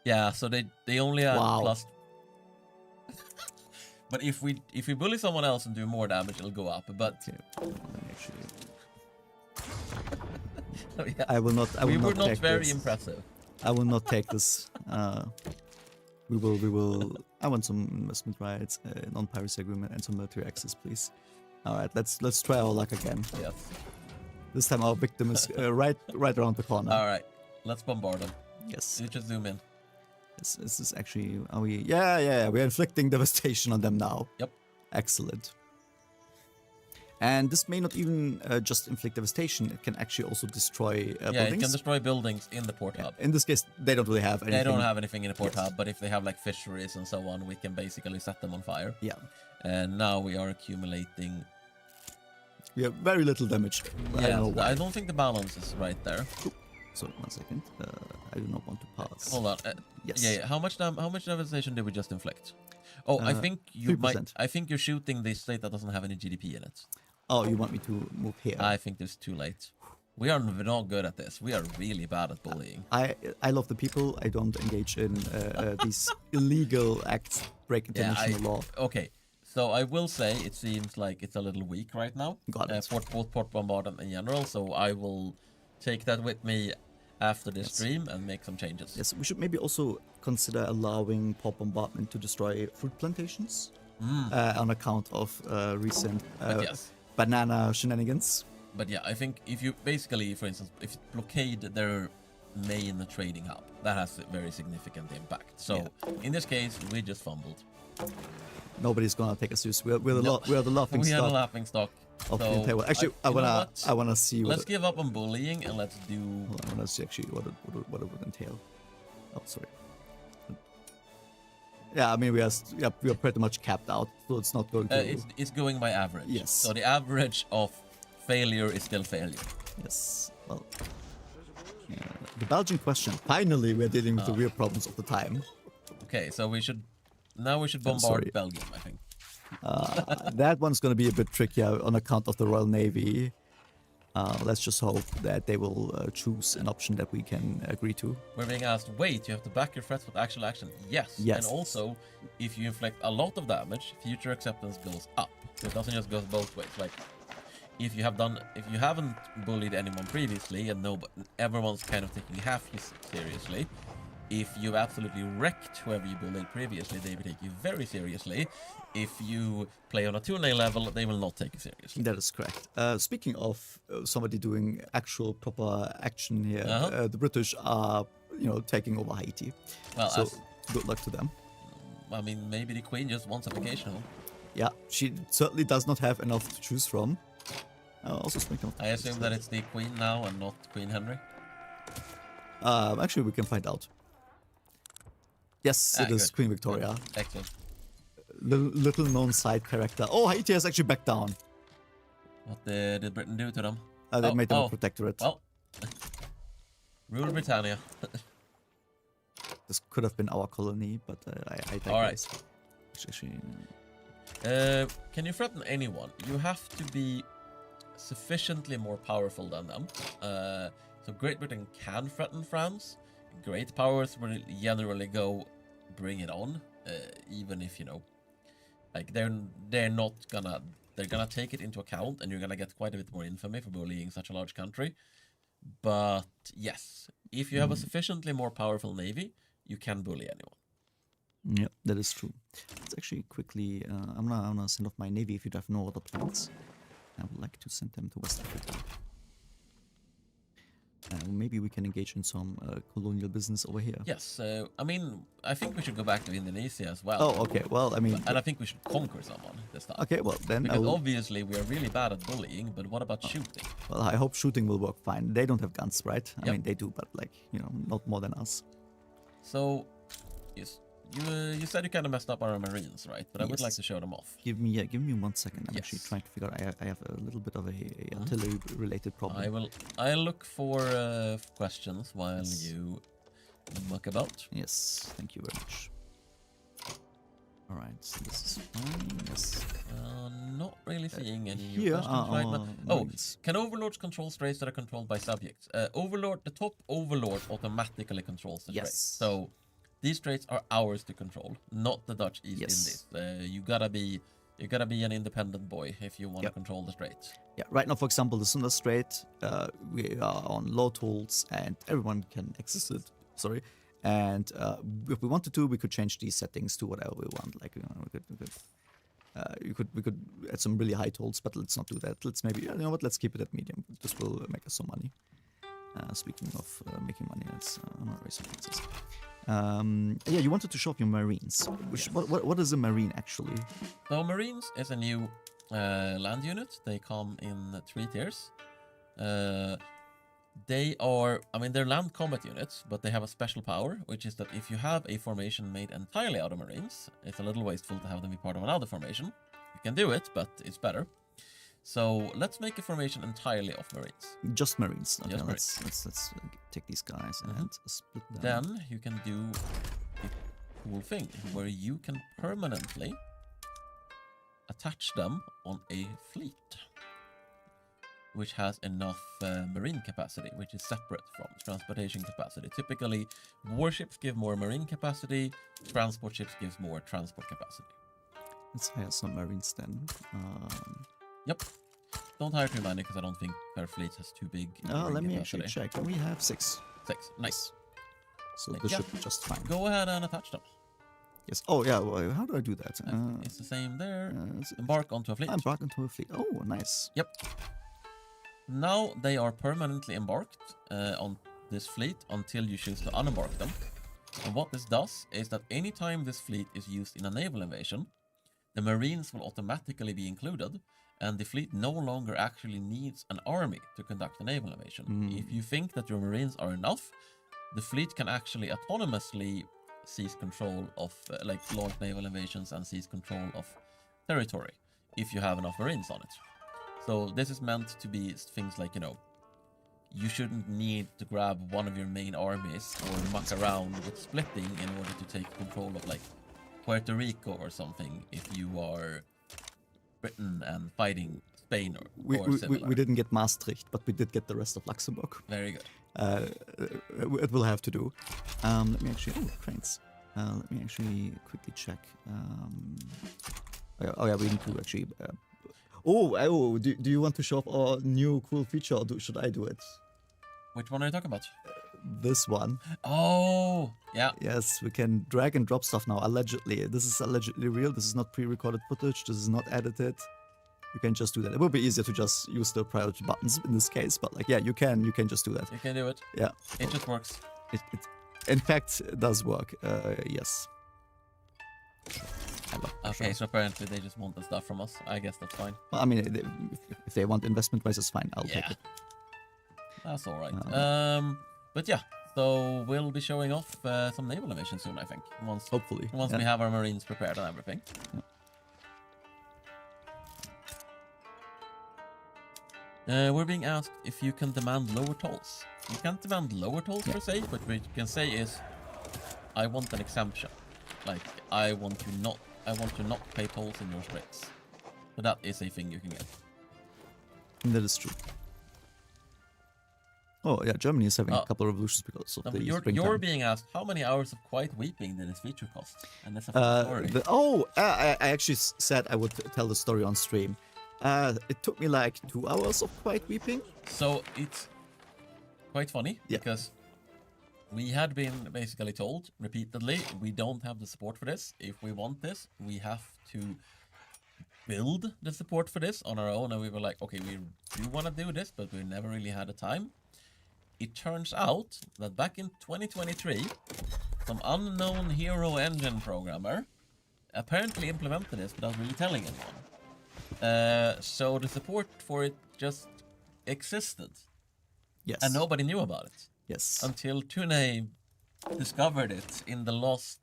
Yeah, so they only have
Wow.
plus... But if we bully someone else and do more damage, it'll go up. But
Okay. Let me actually...
yeah,
I will not. I will
we
not
were not
take
very
this.
impressive.
I will not take this. We will. I want some investment rights, non-piracy agreement, and some military access, please. All right, let's try our luck again.
Yes.
This time our victim is right around the corner.
All right, let's bombard them.
Yes.
You just zoom in.
This is actually. Are we? Yeah. We're inflicting devastation on them now.
Yep.
Excellent. And this may not even just inflict devastation. It can actually also destroy buildings.
Yeah, it can destroy buildings in the port hub.
In this case, they don't really have anything.
They don't have anything in the port hub, but if they have like fisheries and so on, we can basically set them on fire.
Yeah.
And now we are accumulating.
We have very little damage.
Yeah, I don't think the balance is right there.
So 1 second. I do not want to pass.
Hold on.
Yes.
Yeah. How much devastation did we just inflict? Oh, I think you
3%.
might. I think you're shooting the state that doesn't have any GDP in it.
Oh, you want me to move here?
I think it's too late. We are not good at this. We are really bad at bullying.
I love the people. I don't engage in these illegal acts, break international law.
Okay, so I will say it seems like it's a little weak right now.
Got it.
Both port bombardment in general. So I will take that with me after this stream and make some changes.
Yes, we should maybe also consider allowing port bombardment to destroy fruit plantations on account of recent banana shenanigans.
But yeah, I think if you basically, for instance, if you blockade their main trading hub, that has a very significant impact. So in this case, we just fumbled.
Nobody's gonna take us seriously. We're the laughing stock.
We are the laughing stock.
Of the entire world. Actually, I wanna see.
Let's give up on bullying and let's do.
Hold on, I wanna see actually what it would entail. Oh, sorry. Yeah, I mean we are pretty much capped out, so it's not going to.
It's going by average.
Yes.
So the average of failure is still failure.
Yes. Well, the Belgian question. Finally, we're dealing with the real problems of the time.
Okay, so we should bombard Belgium, I think.
That one's going to be a bit trickier on account of the Royal Navy. Let's just hope that they will choose an option that we can agree to.
We're being asked, wait, you have to back your threats with actual action. Yes. And also, if you inflict a lot of damage, future acceptance goes up. So it doesn't just go both ways. Like, if you haven't bullied anyone previously and everyone's kind of taking half you seriously, if you absolutely wrecked whoever you bullied previously, they will take you very seriously. If you play on a 2-name level, they will not take you seriously.
That is correct. Speaking of somebody doing actual proper action here, the British are, taking over Haiti.
Well,
so good luck to them.
I mean, maybe the Queen just wants a vacation home.
Yeah, she certainly does not have enough to choose from. Also,
I assume that it's the Queen now and not Queen Henry.
Actually, we can find out. Yes, it is Queen Victoria.
Excellent.
Little known side character. Oh, Haiti has actually backed down.
What did Britain do to them?
They made them a protectorate.
Well, rule Britannia.
This could have been our colony, but I digress.
All right.
Actually,
can you threaten anyone? You have to be sufficiently more powerful than them. So Great Britain can threaten France. Great powers will generally go bring it on, even if like they're gonna take it into account, and you're gonna get quite a bit more infamy for bullying such a large country. But yes, if you have a sufficiently more powerful navy, you can bully anyone.
Yeah, that is true. Let's actually quickly. I'm gonna send off my navy if you have no other plans. I would like to send them to West Africa. Maybe we can engage in some colonial business over here.
Yes, I mean, I think we should go back to Indonesia as well.
Oh, okay. Well, I mean...
And I think we should conquer someone this time.
Okay, well, then...
Because obviously we are really bad at bullying, but what about shooting?
Well, I hope shooting will work fine. They don't have guns, right? I mean, they do, but, like, not more than us.
So, yes, you said you kind of messed up our Marines, right? But I would like to show them off.
Give me 1 second. I'm actually trying to figure out. I have a little bit of a artillery-related problem.
I'll look for questions while you muck about.
Yes, thank you very much. All right, so this is fine. Yes.
Not really seeing any
here
questions right now. Oh,
Marines.
can overlords control straits that are controlled by subjects? The top overlord automatically controls the straits. So these straits are ours to control, not the Dutch East Indies. You gotta be an independent boy if you want to control the straits. Yeah,
right now, for example, the Sunda Strait, we are on low tolls and everyone can access it. Sorry. And if we wanted to, we could change these settings to whatever we want. Like, we could add some really high tolls, but let's not do that. Let's maybe, let's keep it at medium. This will make us some money. Speaking of making money, I'm not racing taxes. Yeah, you wanted to show off your Marines. What is a Marine actually?
So Marines is a new land unit. They come in 3 tiers. They are, I mean, they're land combat units, but they have a special power, which is that if you have a formation made entirely out of Marines, it's a little wasteful to have them be part of another formation. You can do it, but it's better. So let's make a formation entirely of Marines.
Just Marines. Okay,
Just
let's take these guys and split them.
Then you can do a cool thing where you can permanently attach them on a fleet, which has enough marine capacity, which is separate from transportation capacity. Typically, warships give more marine capacity, transport ships gives more transport capacity.
Let's hire some Marines then.
Yep. Don't hire too many because I don't think their fleet has too big.
Let me
capacity.
actually check. We have 6.
6. Nice.
So this should be just fine.
Go ahead and attach them.
Yes. Oh, yeah. Well, how do I do that?
It's the same there. Embark onto a fleet.
Embark onto a fleet. Oh, nice.
Yep. Now they are permanently embarked on this fleet until you choose to unembark them. And what this does is that anytime this fleet is used in a naval invasion, the Marines will automatically be included, and the fleet no longer actually needs an army to conduct a naval invasion. If you think that your Marines are enough, the fleet can actually autonomously seize control of, launch naval invasions and seize control of territory if you have enough Marines on it. So this is meant to be things like, you shouldn't need to grab one of your main armies or muck around with splitting in order to take control of, Puerto Rico or something if you are Britain and fighting Spain or similar.
We didn't get Maastricht, but we did get the rest of Luxembourg.
Very good.
It will have to do. Let me actually... Oh, trains. Let me actually quickly check. Oh yeah, we need to actually... do you want to show off our new cool feature, or should I do it?
Which one are you talking about?
This one.
Oh, yeah.
Yes, we can drag and drop stuff now, allegedly. This is allegedly real. This is not pre-recorded footage. This is not edited. You can just do that. It would be easier to just use the priority buttons in this case, but yeah, you can just do that.
You can do it.
Yeah.
It just works.
It in fact, it does work. Yes.
Okay, so apparently they just want the stuff from us. I guess that's fine.
Well, I mean, if they want investment prices, fine. I'll take it.
That's all right. But yeah, so we'll be showing off some naval invasion soon, I think.
Hopefully.
Once we have our Marines prepared and everything. We're being asked if you can demand lower tolls. You can't demand lower tolls per se, but what you can say is, I want an exemption. I want to not pay tolls in your straits. So that is a thing you can get.
That is true. Oh yeah, Germany is having a couple of revolutions because of the springtime.
You're being asked how many hours of quiet weeping did this feature cost, and that's a fun story.
I actually said I would tell the story on stream. It took me 2 hours of quiet weeping.
So it's quite funny because we had been basically told repeatedly we don't have the support for this. If we want this, we have to build the support for this on our own, and we were like, okay, we do want to do this, but we never really had the time. It turns out that back in 2023, some unknown hero engine programmer apparently implemented this without really telling anyone. So the support for it just existed.
Yes.
And nobody knew about it.
Yes.
Until Tune discovered it in the lost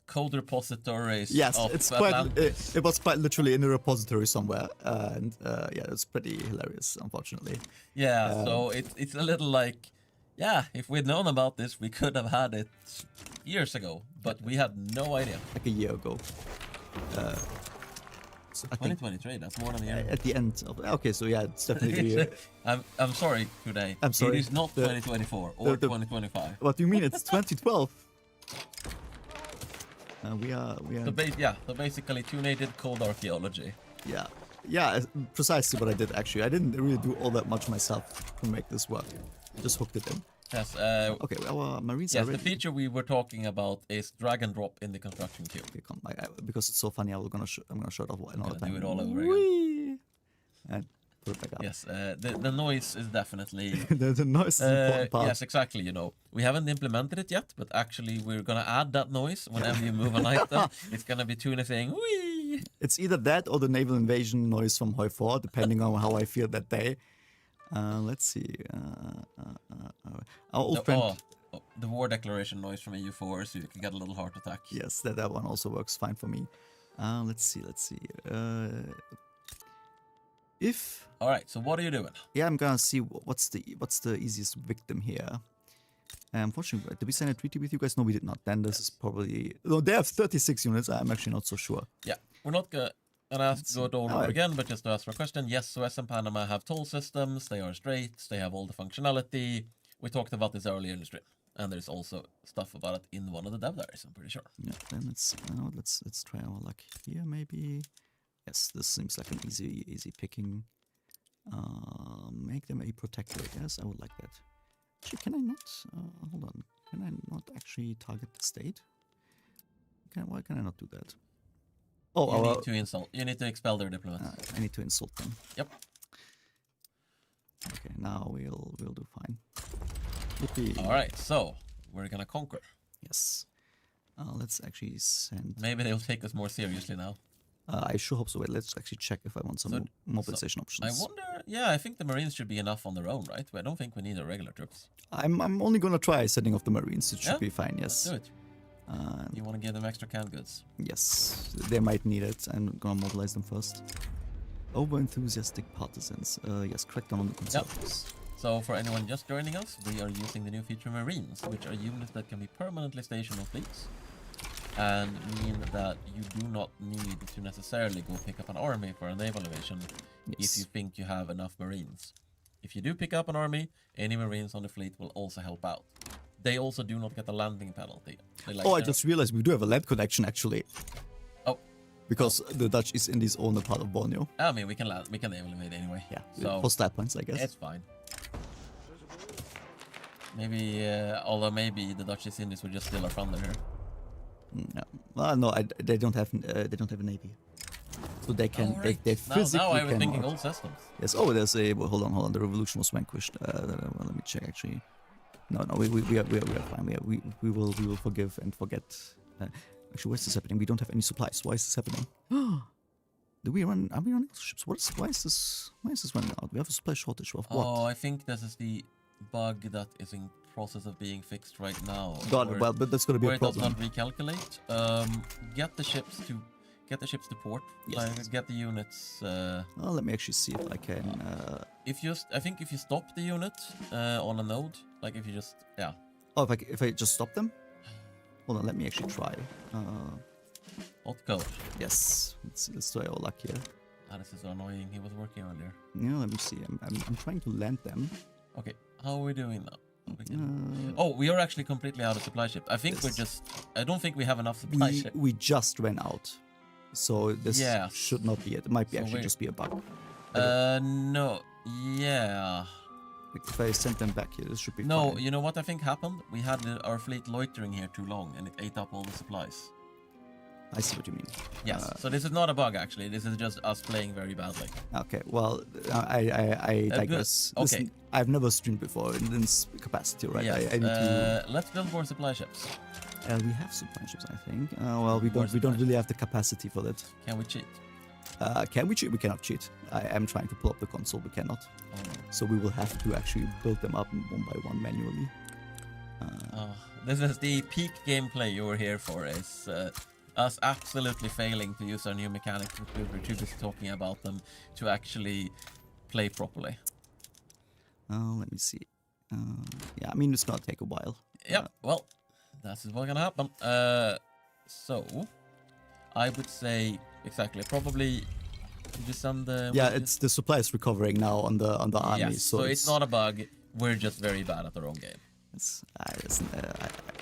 code repositories.
Yes,
of
it's
Atlantis.
it was quite literally in a repository somewhere, and it's pretty hilarious, unfortunately.
Yeah, so it's a little if we'd known about this, we could have had it years ago, but we had no idea.
Like a year ago. So I think
2023, that's more than a year.
at the end of so yeah, it's definitely a year.
I'm sorry today.
I'm sorry.
It is not 2024 or 2025.
What do you mean? It's 2012. We are.
So basically, Tune did code archaeology.
Yeah, precisely what I did actually. I didn't really do all that much myself to make this work. I just hooked it in.
Yes.
Okay, our Marines are ready.
The feature we were talking about is drag and drop in the construction queue.
Okay, come, because it's so funny, I'm gonna show it off another time.
Do it all over again.
And put it back up.
Yes, the noise is definitely...
the noise is the important part.
Yes, exactly, We haven't implemented it yet, but actually we're gonna add that noise whenever you move an item. It's gonna be Tune saying, wee! Yay!
It's either that or the naval invasion noise from Hoi 4, depending on how I feel that day. Let's see. Our old friend.
The war declaration noise from EU4, so you can get a little heart attack.
Yes, that one also works fine for me. Let's see. If.
All right. So what are you doing?
Yeah, I'm gonna see what's the easiest victim here. Unfortunately, did we sign a treaty with you guys? No, we did not. Then this is probably... No, they have 36 units. I'm actually not so sure.
Yeah, we're not gonna go it all over again, but just to ask for a question. Yes, Suez and Panama have toll systems. They are straits. They have all the functionality. We talked about this earlier in the stream. And there's also stuff about it in one of the dev diaries, I'm pretty sure.
Yeah, then let's try our luck here, maybe. Yes, this seems like an easy picking. Make them a protector, I guess. I would like that. Actually, can I not? Hold on. Can I not actually target the state? Why can I not do that? Oh,
you need to insult. You need to expel their diplomats.
I need to insult them.
Yep.
Okay, now we'll do fine.
All right, so we're gonna conquer.
Yes. Let's actually send.
Maybe they'll take us more seriously now.
I sure hope so. Wait, let's actually check if I want some mobilization options.
I wonder. Yeah, I think the Marines should be enough on their own, right? I don't think we need the regular troops.
I'm only gonna try setting off the Marines. It should be fine. Yes.
Let's do it. You want to give them extra canned goods?
Yes, they might need it. I'm gonna mobilize them first. Over-enthusiastic partisans. Yes, crack down on the conservatives.
Yep. So for anyone just joining us, we are using the new feature Marines, which are units that can be permanently stationed on fleets, and mean that you do not need to necessarily go pick up an army for a naval invasion if you think you have enough Marines. If you do pick up an army, any Marines on the fleet will also help out. They also do not get a landing penalty.
I just realized we do have a land connection actually.
Oh.
Because the Dutch is in this own part of Borneo.
I mean, we can naval invade anyway.
Yeah,
so
hostile points, I guess.
It's fine. Maybe, although maybe the Dutch East Indies would just steal our thunder here.
Yeah. Well, no, they don't have a navy, so they can they physically
now I was
cannot.
thinking old systems.
Yes. Oh, there's a hold on. The revolution was vanquished. Well, let me check actually. No, we are fine. We will forgive and forget. Actually, what's this happening? We don't have any supplies. Why is this happening? Are we running ships? Why is this running out? We have a supply shortage of what?
Oh, I think this is the bug that is in process of being fixed right now.
Well, but that's going to be a problem.
Where it does not recalculate. Get the ships to port.
Yes.
Get the units.
Well, let me actually see if I can.
I think if you stop the unit on a node, like if you just
Oh, if I just stop them. Hold on, let me actually try.
Hot code.
Yes, let's try our luck here.
This is so annoying. He was working earlier.
Yeah, let me see. I'm trying to land them.
Okay, how are we doing now? We are actually completely out of supply ships. I think I don't think we have enough supply ships.
We just ran out. So this should not be it. It might be actually just be a bug.
No. Yeah.
If I send them back here, this should be
No,
fine.
you know what I think happened? We had our fleet loitering here too long and it ate up all the supplies.
I see what you mean.
Yes, so this is not a bug actually. This is just us playing very badly.
Okay, well, I digress.
Okay.
Listen, I've never streamed before in this capacity, right?
Yes.
I need to...
Let's build more supply ships.
we have supply ships, I think. Well, we don't really have the capacity for that.
Can we cheat?
Can we cheat? We cannot cheat. I am trying to pull up the console. We cannot. So we will have to actually build them up one by one manually.
This is the peak gameplay you were here for. Is us absolutely failing to use our new mechanics. We're too busy talking about them to actually play properly.
Let me see. Yeah, I mean it's gonna take a while.
Yep. Well, that's what's gonna happen. So I would say exactly. Probably just send the.
Yeah, it's the supply is recovering now on the army.
Yes, so it's not a bug. We're just very bad at our own game.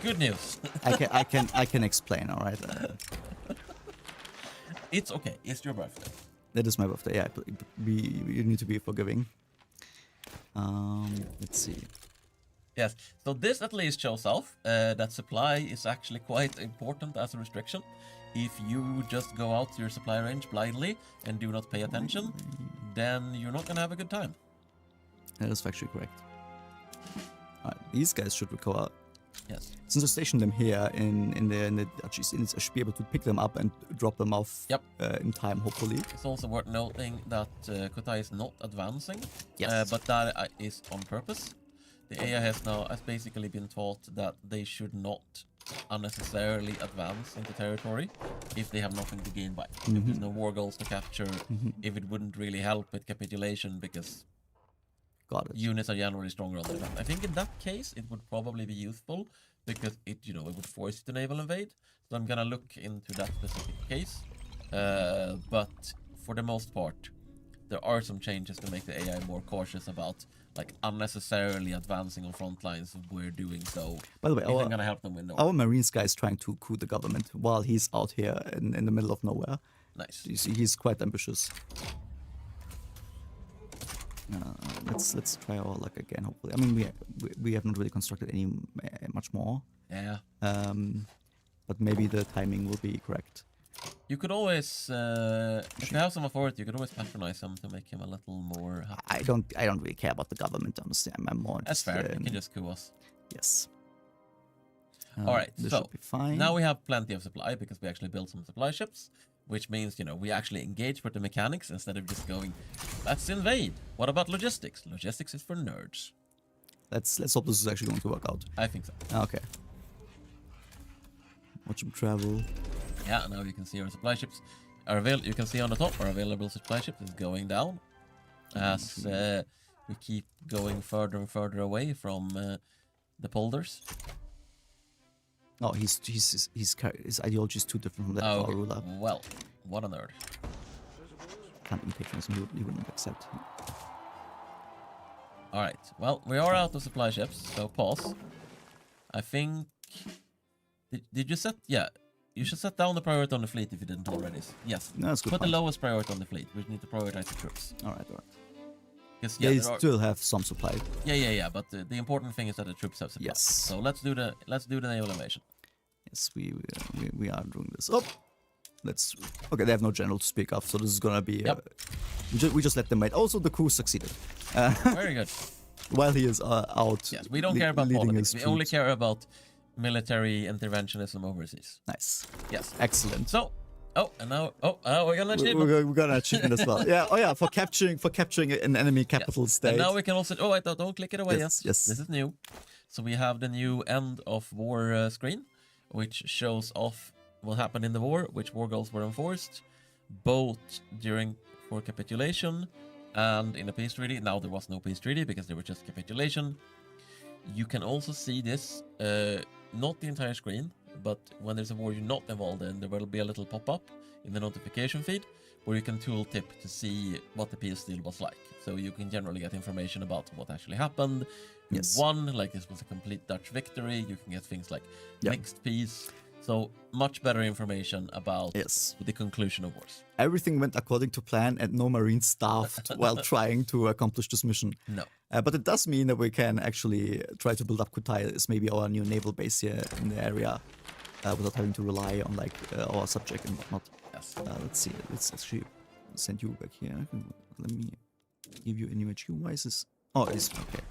Good news.
I can explain. All right.
It's okay. It's your birthday.
That is my birthday. Yeah, you need to be forgiving. Let's see.
Yes. So this at least shows off that supply is actually quite important as a restriction. If you just go out to your supply range blindly and do not pay attention, then you're not gonna have a good time.
That is factually correct. Alright, these guys should recover
Yes.
Since I stationed them here in the duchies, I should be able to pick them up and drop them off
Yep.
In time, hopefully.
It's also worth noting that Kotai is not advancing,
Yes.
but that is on purpose. The AI has basically been taught that they should not unnecessarily advance into territory if they have nothing to gain by it. If there's no war goals to capture, if it wouldn't really help with capitulation because
Got it.
units are generally stronger on the defense. I think in that case it would probably be useful because it would force you to naval invade. So I'm gonna look into that specific case. But for the most part, there are some changes to make the AI more cautious about like unnecessarily advancing on front lines if we're doing so.
By the way,
Isn't gonna help them with no.
our Marines guy is trying to coup the government while he's out here in the middle of nowhere.
Nice.
You see, he's quite ambitious. Let's try our luck again. Hopefully, I mean we have not really constructed any much more.
Yeah.
But maybe the timing will be correct.
You could always, if you have some authority, you could always patronize him to make him a little more happy.
I don't really care about the government, honestly. I'm more
That's fair.
interested
You
in-
can just coup us.
Yes.
All right,
This
so
should be fine.
now we have plenty of supply because we actually built some supply ships, which means, we actually engage with the mechanics instead of just going, let's invade. What about logistics? Logistics is for nerds.
Let's hope this is actually going to work out.
I think so.
Okay. Watch him travel.
Yeah, now you can see our supply ships. You can see on the top, our available supply ships is going down as we keep going further and further away from the polders.
No, his ideology is too different from that of our ruler.
Well, what a nerd.
Can't be patronism. He wouldn't accept.
All right. Well, we are out of supply ships, so pause. I think. Did you set? Yeah, you should set down the priority on the fleet if you didn't already. Yes.
No, that's good.
Put the
point.
lowest priority on the fleet. We need to prioritize the troops.
All right.
Because
They still have some supply.
Yeah. But the important thing is that the troops have supply.
Yes.
So let's do the naval invasion.
Yes, we are doing this. Oh, okay. They have no general to speak of, so this is gonna be.
Yep.
We just let them wait. Also, the coup succeeded.
Very good.
While he is out.
Yes, we don't care about
leading
politics.
his
We only
troops.
care about military interventionism overseas.
Nice.
Yes.
Excellent.
So, and now we're gonna achieve.
We're gonna achieve it as well. Yeah. Oh yeah. For capturing an enemy capital state.
And now we can also. Oh wait, don't click it away.
Yes,
yet.
yes.
This is new. So we have the new end of war screen, which shows off what happened in the war, which war goals were enforced, both for capitulation and in a peace treaty. Now there was no peace treaty because there was just capitulation. You can also see this, not the entire screen, but when there's a war you're not involved in, there will be a little pop-up in the notification feed where you can tooltip to see what the peace deal was like. So you can generally get information about what actually happened, who
Yes.
won, like this was a complete Dutch victory. You can get things like
Yeah.
mixed peace. So much better information about
Yes.
the conclusion of wars.
Everything went according to plan, and no Marines starved while trying to accomplish this mission.
No.
But it does mean that we can actually try to build up Kutai as maybe our new naval base here in the area, without having to rely on our subject and whatnot.
Yes.
Let's see. Let's actually send you back here. Let me give you a new HQ. Why is this? Oh, it is okay.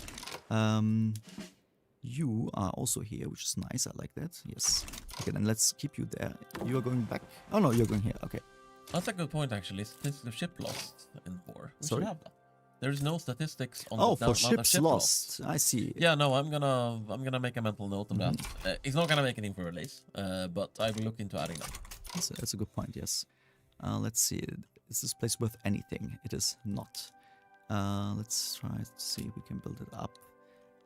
You are also here, which is nice. I like that. Yes. Okay, then let's keep you there. You are going back. Oh no, you're going here. Okay.
That's a good point, actually. Statistics of ship lost in war. We
Sorry?
should have that. There is no statistics on
Oh,
the
for
amount of
ships
ship
lost. I see.
Yeah, no, I'm gonna make a mental note of that. It's not gonna make it in for release, but I will look into adding that.
That's a good point. Yes. Let's see. Is this place worth anything? It is not. Let's try to see if we can build it up.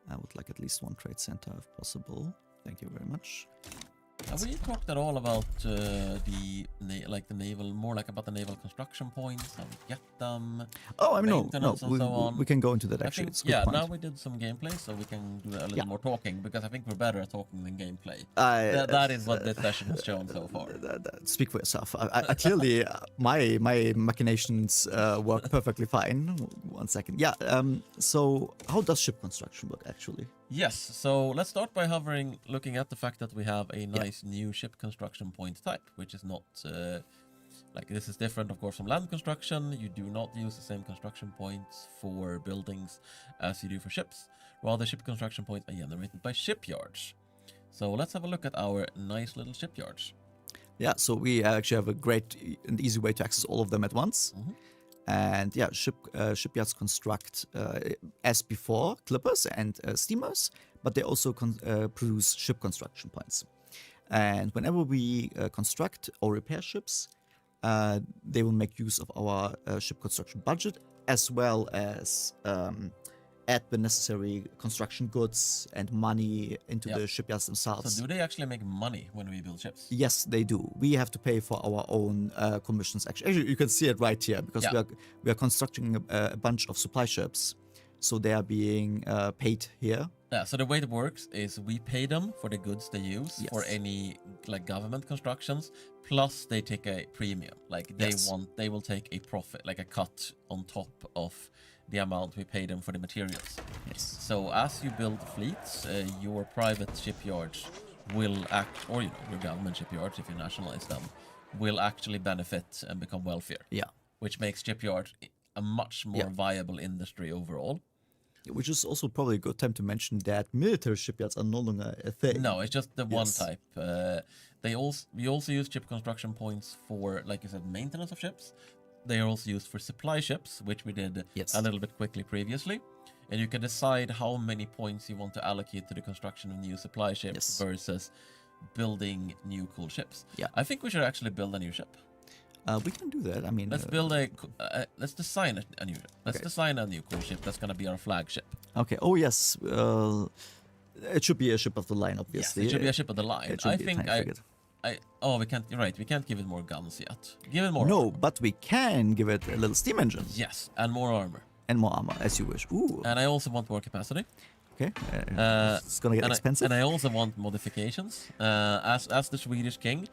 I would like at least one trade center if possible. Thank you very much.
Have we talked at all about the naval, more like about the naval construction points, how we get them?
Oh, I mean, no.
Maintenance and so on.
We can go into that
I
actually.
think,
It's a good
yeah,
point.
now we did some gameplay, so we can do a little
Yeah.
more talking, because I think we're better at talking than gameplay. That is what this session has shown so far.
Speak for yourself. I clearly, my machinations work perfectly fine. 1 second. Yeah. So, how does ship construction work actually?
Yes, so let's start by looking at the fact that we have a nice new ship construction point type, which is not, this is different, of course, from land construction. You do not use the same construction points for buildings as you do for ships. Rather, ship construction points are generated by shipyards. So let's have a look at our nice little shipyards.
Yeah, so we actually have a great and easy way to access all of them at once. And yeah, shipyards construct, as before, clippers and steamers, but they also produce ship construction points. And whenever we construct or repair ships, they will make use of our ship construction budget, as well as add the necessary construction goods and money into the shipyards themselves.
So do they actually make money when we build ships?
Yes, they do. We have to pay for our own commissions. Actually, you can see it right here because we are constructing a bunch of supply ships, so they are being paid here.
Yeah. So the way it works is we pay them for the goods they use for any like government constructions. Plus, they take a premium. Like they will take a profit, like a cut on top of the amount we pay them for the materials.
Yes.
So as you build fleets, your private shipyards will or your government shipyards, if you nationalize them, will actually benefit and become wealthier.
Yeah.
Which makes shipyard a much more viable industry overall.
Which is also probably a good time to mention that military shipyards are no longer a thing.
No, it's just the one type. We also use ship construction points for, like you said, maintenance of ships. They are also used for supply ships, which we did a little bit quickly previously. And you can decide how many points you want to allocate to the construction of new supply ships versus building new cool ships.
Yeah.
I think we should actually build a new ship.
We can do that. I mean,
let's design a new ship. Let's design a new cool ship that's going to be our flagship.
Okay. Oh yes. It should be a ship of the line, obviously.
Yes, it should be a ship of the line.
I think
we can't. You're right. We can't give it more guns yet. Give it more.
No,
armor.
but we can give it a little steam engine.
Yes, and more armor.
And more armor, as you wish. Ooh.
And I also want more capacity.
Okay. It's gonna get expensive.
And I also want modifications. As the Swedish king,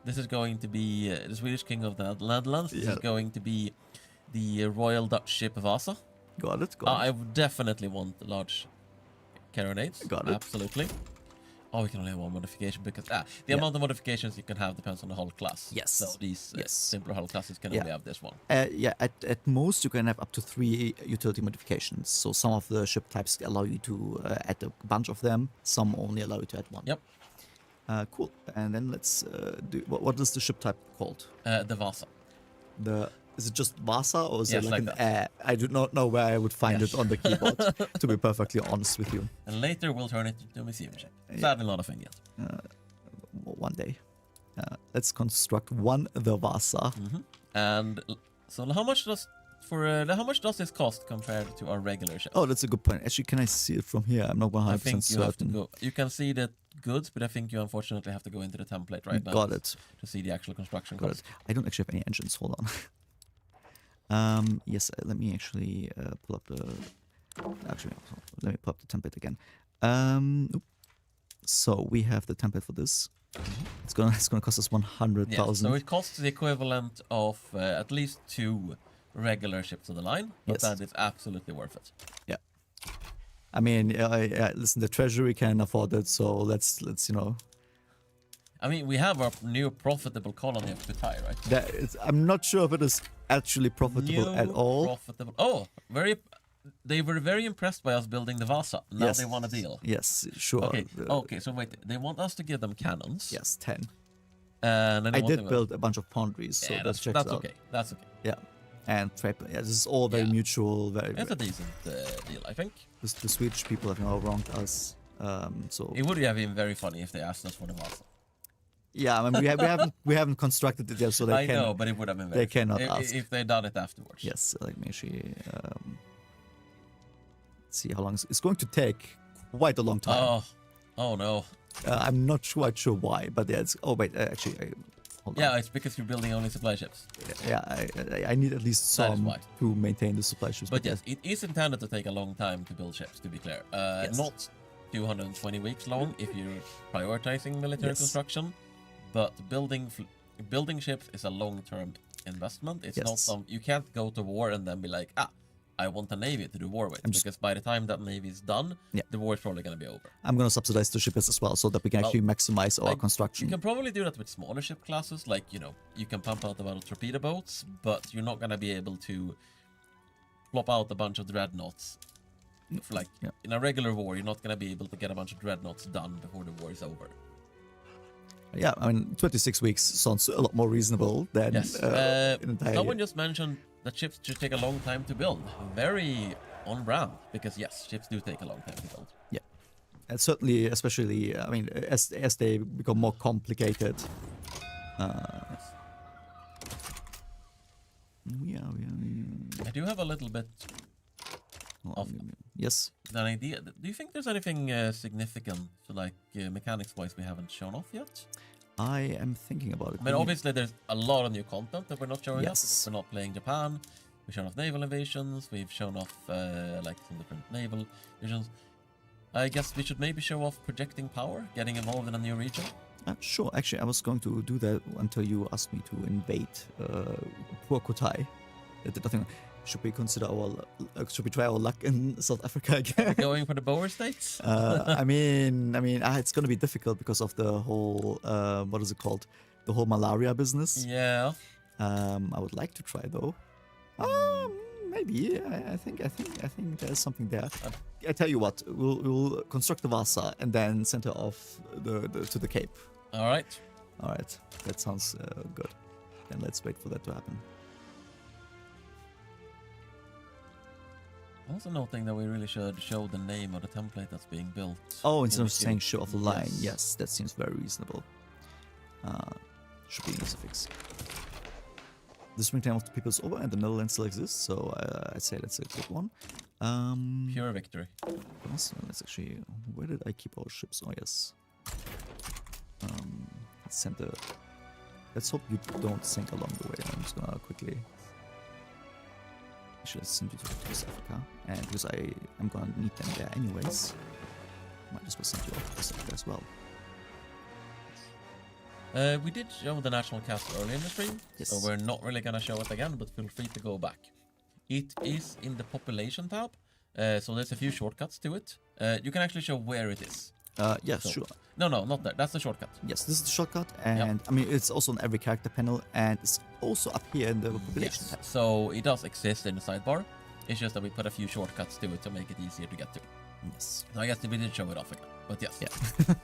this is going to be the Swedish king of the Netherlands. This is going to be the Royal Dutch ship Vasa.
Got it.
I would definitely want large carronades.
Got it.
Absolutely. Oh, we can only have one modification because the amount of modifications you can have depends on the hull class.
Yes.
So these simpler hull classes can only have this one.
At most you can have up to 3 utility modifications. So some of the ship types allow you to add a bunch of them. Some only allow you to add one.
Yep.
Cool. And then let's do. What is the ship type called?
The Vasa.
Is it just Vasa or is it
Yes,
like an I do not know where I would find it on the keyboard, to be perfectly honest with you.
And later we'll turn it into a museum ship. Sadly not a thing yet.
One day. Let's construct the Vasa.
And so how much does this cost compared to our regular ship?
Oh, that's a good point. Actually, can I see it from here? I'm not 100%
I think you have to
certain.
go. You can see the goods, but I think you unfortunately have to go into the template right now.
Got it.
To see the actual construction
Got
cost.
it. I don't actually have any engines. Hold on. Yes, let me actually pull up the. Actually, let me pull up the template again. So we have the template for this. It's gonna cost us 100,000.
So it costs the equivalent of at least 2 regular ships of the line, but that is absolutely worth it.
Yeah. I mean, listen, the treasury can afford it, so let's
I mean, we have our new profitable colony of Kutai, right?
I'm not sure if it is actually profitable at all.
Profitable. Oh, they were very impressed by us building the Vasa. Now they want a deal.
Yes, sure.
Okay, so wait, they want us to give them cannons.
Yes, 10.
And
I did build a bunch of pondries, so that's
okay. That's okay.
Yeah. And this is all very mutual.
It's a decent deal, I think.
The Swedish people have now wronged us, so
it would have been very funny if they asked us for the Vasa.
Yeah, I mean, we haven't constructed it yet, so they
I know, but it would have been very
they cannot ask
if they'd done it afterwards.
Yes, let me actually see how long it's going to take. Quite a long time.
Oh no.
I'm not quite sure why, but it's. Oh wait, actually, hold on.
It's because you're building only supply ships.
Yeah, I need at least some to maintain the supply ships.
But yes, it is intended to take a long time to build ships. To be clear, not 220 weeks long if you're prioritizing military construction. But building ships is a long-term investment. It's not some you can't go to war and then be like, I want a navy to do war with, because by the time that navy is done, the war is probably going to be over.
I'm going to subsidize the ships as well, so that we can actually maximize our construction.
You can probably do that with smaller ship classes, like you can pump out a lot of torpedo boats, but you're not going to be able to plop out a bunch of dreadnoughts For like in a regular war, you're not gonna be able to get a bunch of dreadnoughts done before the war is over.
Yeah, I mean, 26 weeks sounds a lot more reasonable than
Yes.
an entire
Someone
year.
just mentioned that ships should take a long time to build. Very on brand, because yes, ships do take a long time to build.
Yeah, and certainly, especially, I mean, as they become more complicated.
I do have a little bit of
Yes.
an idea. Do you think there's anything significant, like mechanics-wise, we haven't shown off yet?
I am thinking about it.
I mean, obviously, there's a lot of new content that we're not showing off.
Yes.
Because we're not playing Japan. We've shown off naval invasions. We've shown off like some different naval divisions. I guess we should maybe show off projecting power, getting involved in a new region.
Sure. Actually, I was going to do that until you asked me to invade poor Kotai. Nothing. Should we consider should we try our luck in South Africa again?
Going for the Boer states?
I mean, it's going to be difficult because of the whole what is it called? The whole malaria business.
Yeah.
I would like to try though. Maybe. I think there's something there. I tell you what, we'll construct the Vasa and then send her off to the Cape.
All right.
All right, that sounds good. Then let's wait for that to happen.
Also noting that we really should show the name of the template that's being built.
Oh, instead
in
of
the
saying
queue.
show off the line, yes, that seems very reasonable. Should be an easy fix. The springtime of the people's over and the Netherlands still exists, so I'd say that's a good one.
Pure victory.
Let's actually. Where did I keep our ships? Oh yes. Let's send the. Let's hope you don't sink along the way. I'm just gonna quickly. I should send you to South Africa, and because I'm gonna need them there anyways, might as well send you off to South Africa as well.
We did show the national cast early in the stream,
Yes.
so we're not really gonna show it again, but feel free to go back. It is in the population tab, so there's a few shortcuts to it. You can actually show where it is.
Yes,
So-
sure.
No, not there. That's the shortcut.
Yes, this is the shortcut, and I mean it's also on every character panel, and it's also up here in the population
Yes.
tab.
So it does exist in the sidebar. It's just that we put a few shortcuts to it to make it easier to get to.
Yes.
So I guess we did show it off again, but yes.
Yeah.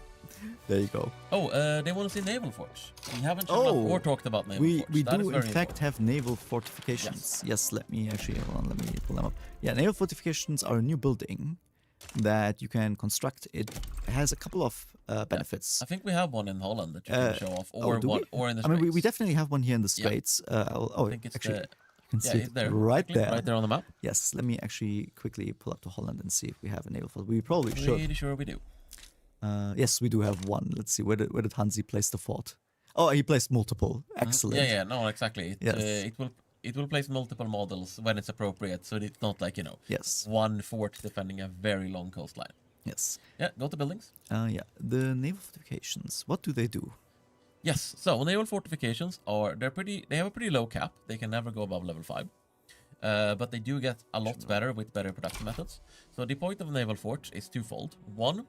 There you go.
Oh, they want to see naval forts. We haven't shown up or talked about naval forts.
We
That is
do in
very
fact
important.
have naval fortifications. Yes, let me actually hold on. Let me pull them up. Yeah, naval fortifications are a new building that you can construct. It has a couple of benefits.
I think we have one in Holland that you can show off, or
do
one,
we?
or in the
I mean, we
Straits.
definitely have one here in the Straits.
I think it's
actually,
the,
you can see
it's
it
there,
right
quickly,
there.
right there on the map.
Yes, let me actually quickly pull up to Holland and see if we have a naval fort. We probably should.
Pretty sure we do.
Yes, we do have one. Let's see, where did Hansi place the fort? Oh, he placed multiple. Excellent.
Yeah, no, exactly.
Yes.
It will place multiple models when it's appropriate, so it's not like
Yes.
one fort defending a very long coastline.
Yes.
Yeah, go to buildings.
Yeah. The naval fortifications. What do they do?
Yes, so naval fortifications they have a pretty low cap. They can never go above level 5. But they do get a lot better with better production methods. So the point of a naval fort is twofold. One,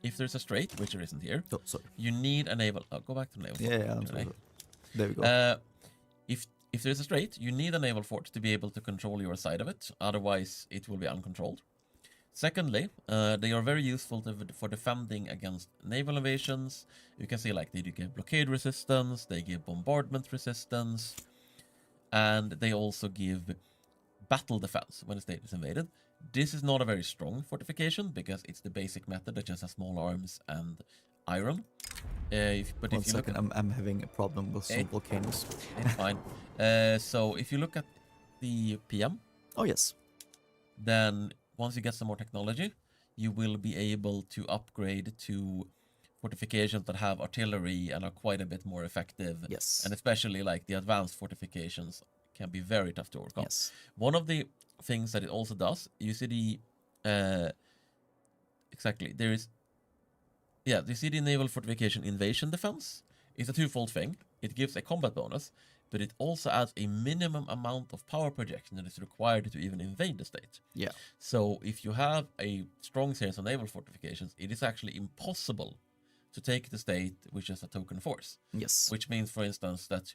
if there's a strait, which there isn't here,
Oh, sorry.
you need a naval. Oh, go back to the naval.
Yeah,
fort.
I'm sorry. There we go.
If there's a strait, you need a naval fort to be able to control your side of it. Otherwise, it will be uncontrolled. Secondly, they are very useful for defending against naval invasions. You can see like they do give blockade resistance, they give bombardment resistance, and they also give battle defense when a state is invaded. This is not a very strong fortification because it's the basic method that just has small arms and iron. But
One
if you look
second, I'm having a problem with some volcanoes.
it's fine. So if you look at the PM,
Oh yes.
then once you get some more technology, you will be able to upgrade to fortifications that have artillery and are quite a bit more effective.
Yes.
And especially like the advanced fortifications can be very tough to overcome.
Yes.
One of the things that it also does, you see you see the naval fortification invasion defense. It's a twofold thing. It gives a combat bonus, but it also adds a minimum amount of power projection that is required to even invade the state.
Yeah.
So if you have a strong series of naval fortifications, it is actually impossible to take the state which is a token force.
Yes.
Which means, for instance, that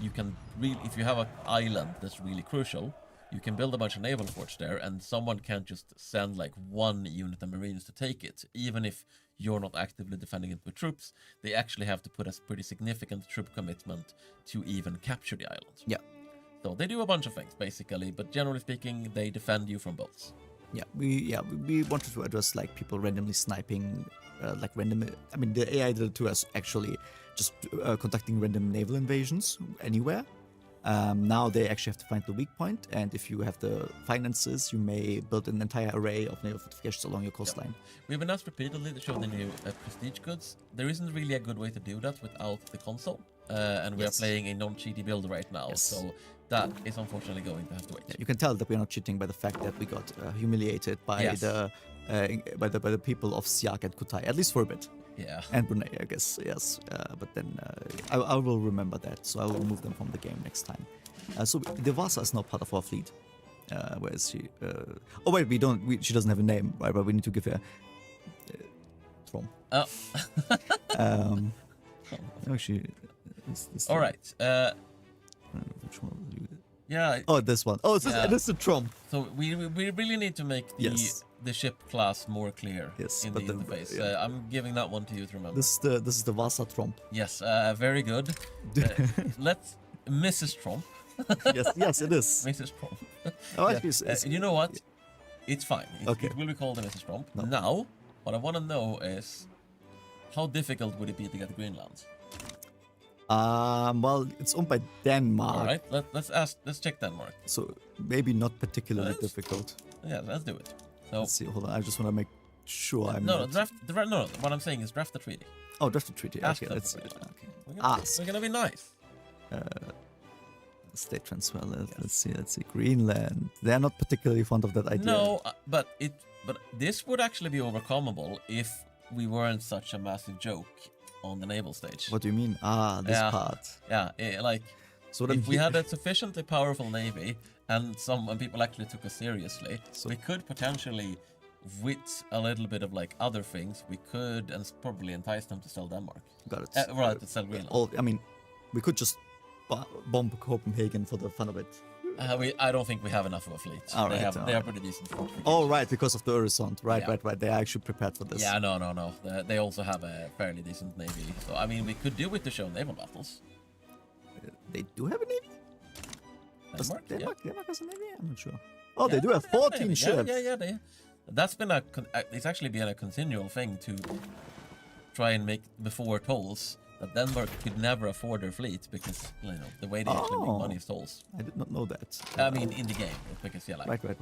you can really, if you have an island that's really crucial, you can build a bunch of naval forts there, and someone can't just send like one unit of Marines to take it, even if you're not actively defending it with troops. They actually have to put a pretty significant troop commitment to even capture the island.
Yeah.
So they do a bunch of things basically, but generally speaking, they defend you from boats.
Yeah, we wanted to address like people randomly sniping, like random. I mean, the AI did it to us actually, just conducting random naval invasions anywhere. Now they actually have to find the weak point, and if you have the finances, you may build an entire array of naval fortifications along your coastline.
We've been asked repeatedly to show the new prestige goods. There isn't really a good way to do that without the console, and we are playing a non-cheaty build right now, so that is unfortunately going to have to wait.
Yeah, you can tell that we're not cheating by the fact that we got humiliated by the people of Siak and Kutai, at least for a bit.
Yeah.
And Brunei, I guess, yes. But then I will remember that, so I will remove them from the game next time. So the Vasa is now part of our fleet. Where is she? Oh wait, she doesn't have a name, right? But we need to give her Trom.
Oh.
No, she.
All right.
Which one?
Yeah.
Oh, this one. Oh, this is the Trom.
So we really need to make the ship class more clear in the interface. I'm giving that one to you to remember.
This is the Vasa Tromp.
Yes, very good. Let's Mrs. Trump.
yes, it is.
Mrs. Trump.
Oh,
you know what? It's fine. It will be called the Mrs. Trump.
No.
Now, what I want to know is how difficult would it be to get Greenland?
Well, it's owned by Denmark.
All right, let's check Denmark.
So maybe not particularly difficult.
Yeah, let's do it. So,
let's see. Hold on, I just want to make sure I'm.
No. What I'm saying is draft the treaty.
Oh, draft the treaty.
Ask
Okay, let's see.
them.
Okay.
We're gonna be nice.
State transfer. Let's see. Greenland. They are not particularly fond of that idea.
No, but this would actually be overcomable if we weren't such a massive joke on the naval stage.
What do you mean? This part.
Yeah, so if we had a sufficiently powerful navy and people actually took us seriously, we could potentially, with a little bit of like other things, we could and probably entice them to sell Denmark.
Got it.
Right, to sell Greenland.
I mean, we could just bomb Copenhagen for the fun of it.
I don't think we have enough of a fleet. They are pretty decent.
Oh, right, because of the Horizon. Right. They are actually prepared for this.
Yeah, no. They also have a fairly decent navy. So, I mean, we could do it to show naval battles.
They do have a navy?
Denmark
has a navy? I'm not sure. Oh, they do have 14 ships.
Yeah. That's been it's actually been a continual thing to try and make before tolls. That Denmark could never afford their fleet because, the way they actually make money is tolls.
I did not know that.
I mean, in the game, because
Right. Okay,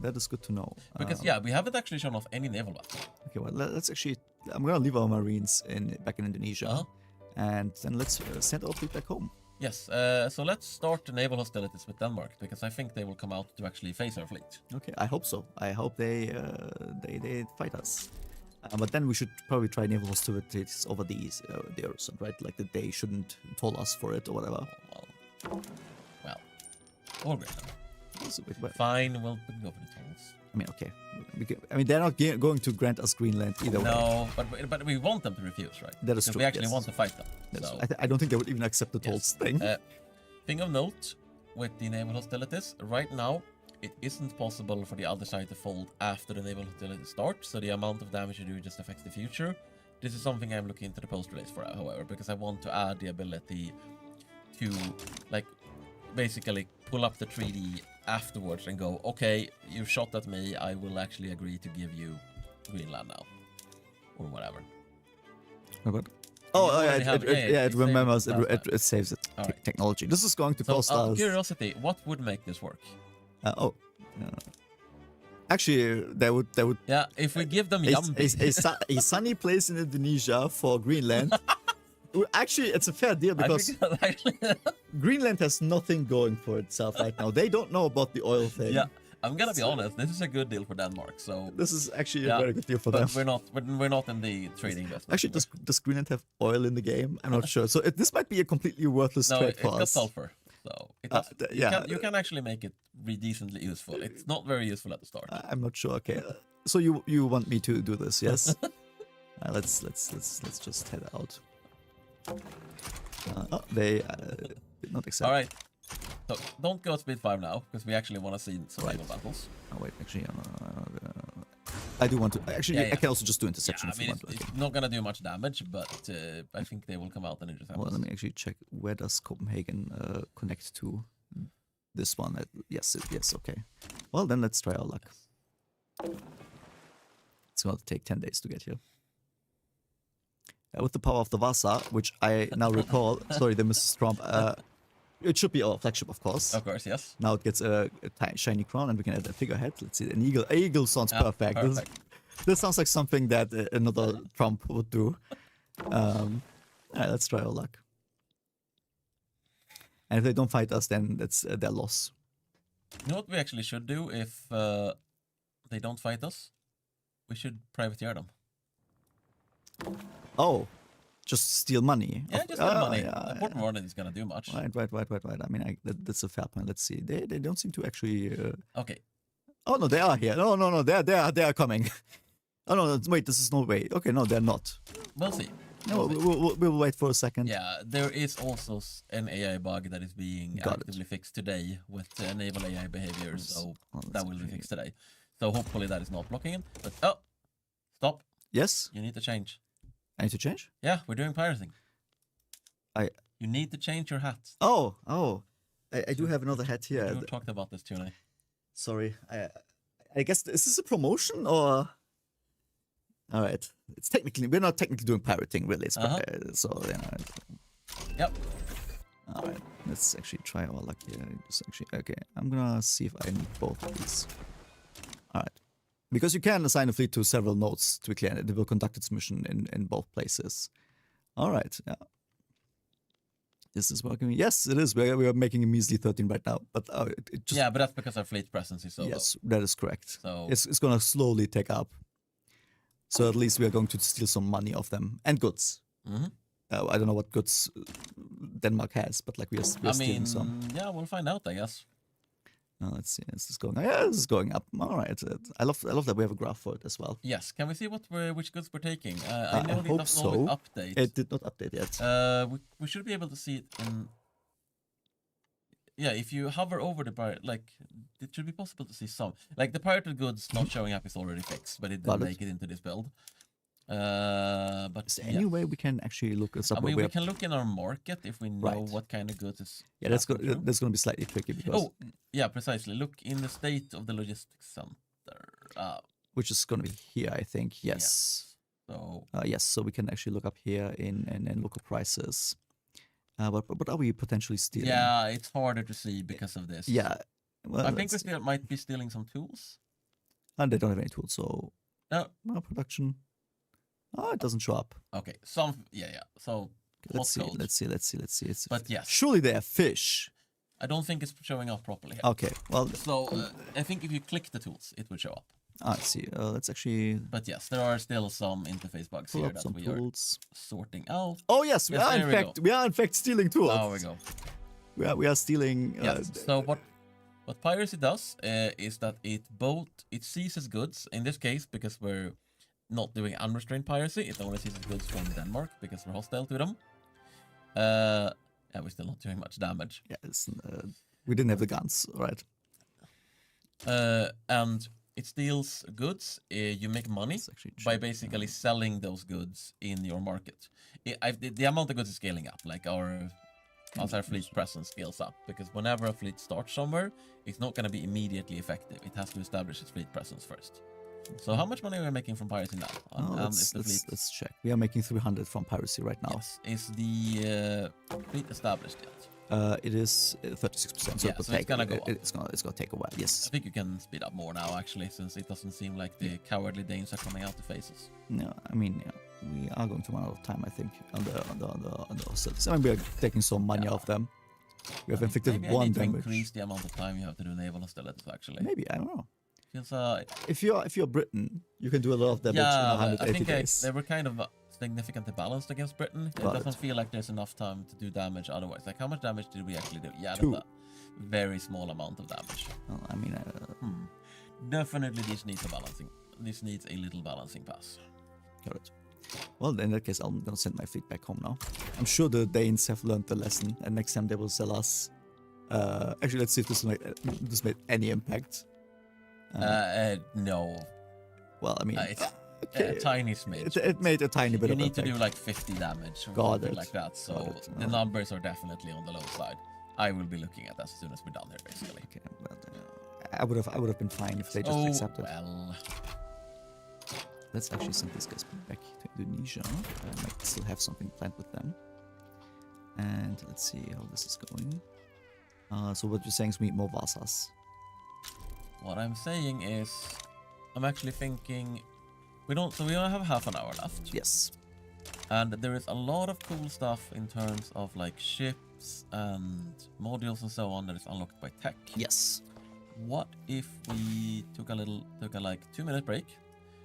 that is good to know.
Because we haven't actually shown off any naval battle.
Okay, well, let's actually. I'm gonna leave our Marines back in Indonesia, and then let's send our fleet back home.
Yes. So let's start the naval hostilities with Denmark because I think they will come out to actually face our fleet.
Okay, I hope so. I hope they fight us. But then we should probably try naval hostilities over the Horizon, right? Like that they shouldn't toll us for it or whatever.
Well, or Greenland. Fine, we'll go for the tolls.
I mean, okay. They're not going to grant us Greenland either way.
No, but we want them to refuse, right?
That is true.
We actually want to fight them.
So. I don't think they would even accept the tolls thing.
Thing of note with the naval hostilities, right now, it isn't possible for the other side to fold after the naval hostility starts, so the amount of damage you do just affects the future. This is something I'm looking into the post-release for, however, because I want to add the ability to, basically pull up the treaty afterwards and go, okay, you shot at me, I will actually agree to give you Greenland now. Or whatever. It remembers, it saves it.
Technology. This is going to cost us...
Out of curiosity, what would make this work?
Actually, they would.
Yeah, if we give them Yambi.
a sunny place in Indonesia for Greenland. Actually, it's a fair deal because Greenland has nothing going for itself right now. They don't know about the oil thing.
Yeah, I'm gonna be honest. This is a good deal for Denmark. So
this is actually a very good deal for them.
We're not in the trading business.
Actually, does Greenland have oil in the game? I'm not sure. So this might be a completely worthless trade for us.
No, it's got sulfur. So you can actually make it decently useful. It's not very useful at the start.
I'm not sure. Okay, so you want me to do this? Yes. Let's just head out. They did not accept.
All right. So don't go at speed 5 now, because we actually want to see some naval battles.
Oh wait, actually, I do want to. Actually,
Yeah, yeah.
I can also just do interception
Yeah,
if
I
you
mean,
want.
it's not gonna do much damage, but I think they will come out and intercept
Well,
us.
let me actually check. Where does Copenhagen connect to this one? Yes, yes, okay. Well, then let's try our luck. It's going to take 10 days to get here. With the power of the Vasa, which I now recall, sorry, the Mrs. Trump, it should be our flagship, of course.
Of course, yes.
Now it gets a shiny crown, and we can add a figurehead. Let's see, an eagle. Eagle sounds perfect. This sounds like something that another Trump would do. All right, let's try our luck. And if they don't fight us, then that's their loss.
You know what we actually should do if they don't fight us? We should privateer them.
Oh, just steal money.
Yeah, just steal money.
Yeah,
Port Morton is gonna do much.
Right. I mean, that's a fair point. Let's see. They don't seem to actually.
Okay.
Oh no, they are here. No, they are coming. Oh no, wait, this is no way. Okay, no, they're not.
We'll see.
No, we'll wait for a second.
Yeah, there is also an AI bug that is being actively fixed today with naval AI behavior, so that will be fixed today. So hopefully that is not blocking it. But stop!
Yes.
You need to change.
I need to change.
Yeah, we're doing pirating. You need to change your hat.
Oh, I do have another hat here.
We talked about this tonight.
Sorry, I guess is this a promotion or? All right, we're not technically doing pirating really. So
Yep.
All right, let's actually try our luck here. Okay, I'm gonna see if I need both of these. All right, because you can assign a fleet to several nodes to be clear, and it will conduct its mission in both places. All right, yeah. This is working. Yes, it is. We are making a measly 13 right now, but it just
but that's because our fleet presence is so low.
Yes, that is correct.
So
it's gonna slowly take up. So at least we are going to steal some money off them and goods.
Mm-hmm.
I don't know what goods Denmark has, but like we are stealing some.
Yeah, we'll find out, I guess.
Let's see. This is going. Yeah, this is going up. All right. I love that we have a graph for it as well.
Yes. Can we see which goods we're taking? I know it
hope
doesn't always
so.
update.
It did not update yet.
We should be able to see it in. Yeah, if you hover over the pirate, it should be possible to see some. Like the pirated goods not showing up is already fixed, but it didn't make it into this build. But
is there any way we can actually look at something?
We can look in our market if we know what kind of goods is.
Yeah, that's going to be slightly tricky because.
Oh, yeah, precisely. Look in the state of the logistics center.
Which is going to be here, I think. Yes.
So.
Yes, so we can actually look up here in local prices. But are we potentially stealing?
Yeah, it's harder to see because of this.
Yeah. Well,
I think we might be stealing some tools.
And they don't have any tools, so.
No.
Production. Oh, it doesn't show up.
Okay, yeah. So
let's see.
But yes.
Surely they have fish.
I don't think it's showing up properly here.
Okay, well.
So I think if you click the tools, it will show up.
I see. Let's actually.
But yes, there are still some interface bugs here that we are sorting out.
Oh yes, we are in fact stealing tools.
There we go.
We are stealing.
Yes. So what piracy does is that it seizes goods. In this case, because we're not doing unrestrained piracy, it only seizes goods from Denmark because we're hostile to them. We're still not doing much damage.
Yeah, we didn't have the guns, right?
And it steals goods. You make money by basically selling those goods in your market. The amount of goods is scaling up, like as our fleet presence scales up, because whenever a fleet starts somewhere, it's not going to be immediately effective. It has to establish its fleet presence first. So how much money are we making from piracy now?
Let's check. We are making 300 from piracy right now.
Yes. Is the fleet established yet?
It is 36%. So,
so it's gonna go up.
It's gonna take a while. Yes.
I think you can speed up more now, actually, since it doesn't seem like the cowardly Danes are coming out to face us.
No, I mean, we are going to run out of time. I think on the hostilities. I mean, we are taking some money off them. We have inflicted
maybe
one
I need
damage.
To increase the amount of time you have to do naval hostilities. Actually,
maybe I don't know.
Feels
if you're Britain, you can do a lot of damage in 180 days.
They were kind of significantly balanced against Britain. It doesn't feel like there's enough time to do damage otherwise. Like, how much damage did we actually do? Yeah, that's a very small amount of damage.
Well, I mean,
definitely this needs a balancing. This needs a little balancing pass.
Got it. Well, in that case, I'm gonna send my fleet back home now. I'm sure the Danes have learned the lesson, and next time they will sell us Actually, let's see if this made any impact.
No.
Well, I mean,
It's
okay.
a tiny smidge.
It made a tiny bit
You
of
need to
impact.
do like 50 damage or
Got
something
it.
like that. So
Got it.
the numbers are definitely on the low side. I will be looking at that as soon as we're done here, basically.
Okay, well, I would have been fine if they just
Oh,
accepted.
well.
Let's actually send these guys back to Indonesia. I might still have something planned with them. And let's see how this is going. So what you're saying is we need more Vasas.
What I'm saying is, I'm actually thinking, we only have half an hour left.
Yes.
And there is a lot of cool stuff in terms of like ships and modules and so on that is unlocked by tech.
Yes.
What if we took a like 2-minute break,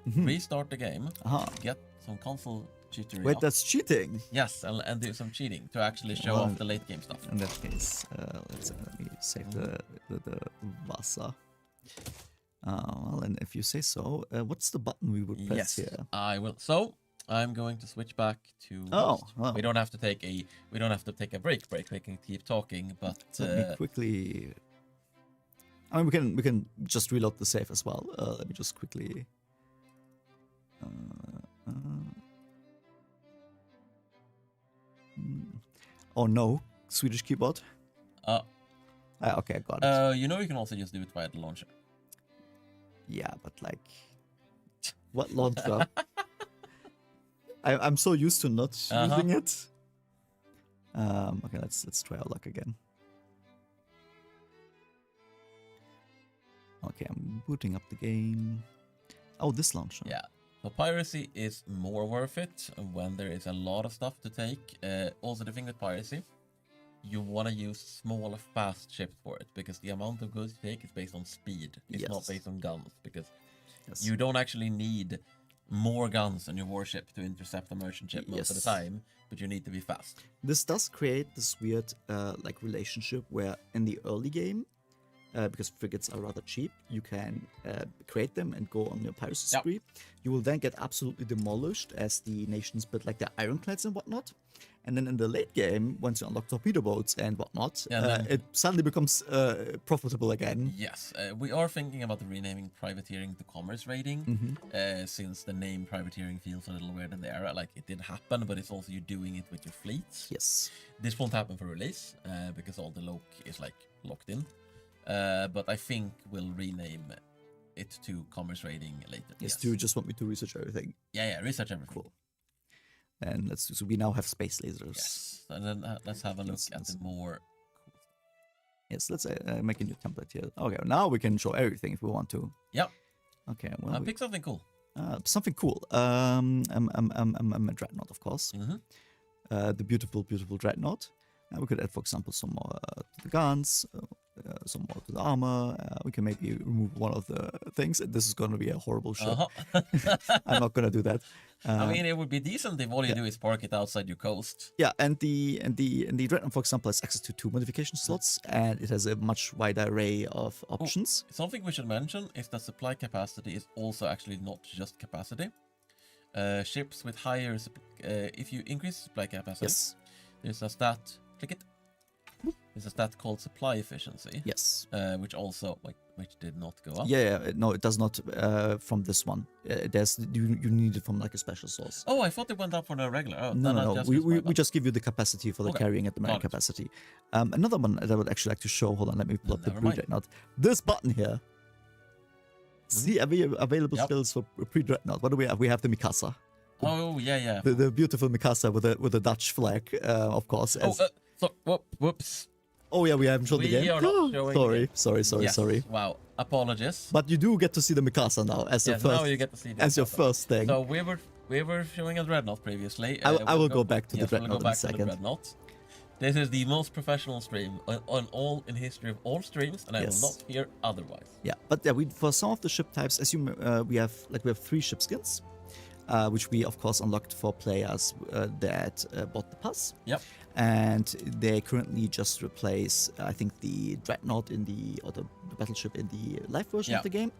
Mhm.
restart the game,
Uh-huh.
get some console cheatery
Wait,
off.
that's cheating.
Yes, and do some cheating to actually show
Well,
off the late game stuff.
In that case, let me save the Vasa. Well, and if you say so, what's the button we would press
Yes,
here?
I will. So I'm going to switch back to
Oh,
host.
oh.
We don't have to take a break. We can keep talking, but
Let me quickly. I mean, we can just reload the save as well. Let me just quickly. Oh no, Swedish keyboard. Okay, I got it.
you know you can also just do it via the launcher.
Yeah, but like, what launcher? I'm so used to not using it. Okay, let's try our luck again. Okay, I'm booting up the game. Oh, this launcher.
Yeah. So piracy is more worth it when there is a lot of stuff to take. Also, the thing with piracy, you want to use small, fast ships for it because the amount of goods you take is based on speed. It's not
Yes.
based on guns because
Yes.
you don't actually need more guns on your warship to intercept a merchant ship most of the
Yes.
time, but you need to be fast.
This does create this weird like relationship where in the early game, because frigates are rather cheap, you can create them and go on your piracy
Yep.
spree. You will then get absolutely demolished as the nations build like their ironclads and whatnot. And then in the late game, once you unlock torpedo boats and whatnot,
Yeah, then-
it suddenly becomes profitable again.
Yes, we are thinking about renaming privateering to commerce raiding, since the name privateering feels a little weird in the era. Like, it did happen, but it's also you doing it with your fleets.
Yes.
This won't happen for release, because all the loc is like locked in. But I think we'll rename it to commerce raiding later.
Yes, do you just want me to research everything?
Yeah, research everything.
Cool. And let's so we now have space lasers.
Yes, and then let's have a look at the more.
Yes, let's make a new template here. Okay, now we can show everything if we want to.
Yep.
Okay, well,
Pick something cool.
something cool. I'm a dreadnought, of course. The beautiful, beautiful dreadnought. We could add, for example, some more to the guns, some more to the armor. We can maybe remove one of the things. This is going to be a horrible shot. I'm not going to do that.
I mean, it would be decent if all you do is park it outside your coast.
Yeah, and the dreadnought, for example, has access to 2 modification slots, and it has a much wider array of options.
Something we should mention is that supply capacity is also actually not just capacity. Ships with higher, if you increase supply capacity,
Yes.
there's a stat. Click it. There's a stat called supply efficiency.
Yes.
Which also, which did not go up.
Yeah, no, it does not from this one. You need it from like a special source.
Oh, I thought it went up for the regular. Oh,
No. We just give you the capacity for the
Okay.
carrying at the main
Got it.
capacity. Another one that I would actually like to show. Hold on, let me pull up the
Never mind.
pre-dreadnought. This button here. See available
Yep.
skills for pre-dreadnought. What do we have? We have the Mikasa.
Oh, yeah.
The beautiful Mikasa with the Dutch flag, of course.
Whoops.
Oh yeah, we haven't shown the
We
game.
are not showing
Sorry,
Yes.
sorry.
Wow. Apologies.
But you do get to see the Mikasa now as your
Yes,
first.
now you get to see the
as your
Mikasa.
first thing.
So we were showing a dreadnought previously.
I will go back to the
yes, we'll
dreadnought
go
in a
back to the
second.
dreadnought. This is the most professional stream in history of all streams, and I
Yes.
will not hear otherwise.
Yeah, but yeah, for some of the ship types, we have 3 ship skins, which we of course unlocked for players that bought the pass.
Yep.
And they currently just replace, I think, the dreadnought the battleship in the live version of
Yeah.
the game.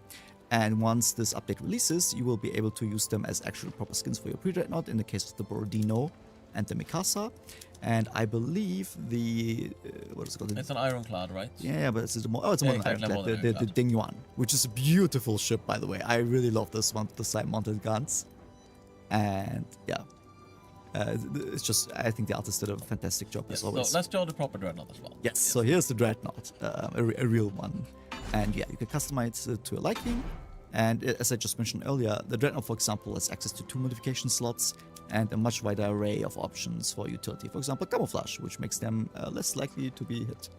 And once this update releases, you will be able to use them as actual proper skins for your pre-dreadnought in the case of the Borodino and the Mikasa. And I believe the what is it called?
It's an ironclad, right?
Yeah, but it's a modern
exactly,
ironclad,
modern
the
ironclad.
Ding Yuan, which is a beautiful ship, by the way. I really love this one, the side-mounted guns. And yeah, it's just, I think the artist did a fantastic job
Yes,
as always.
so let's show the proper dreadnought as well.
Yes, so here's the dreadnought, a real one. And yeah, you can customize it to your liking. And as I just mentioned earlier, the dreadnought, for example, has access to 2 modification slots and a much wider array of options for utility. For example, camouflage, which makes them less likely to be hit.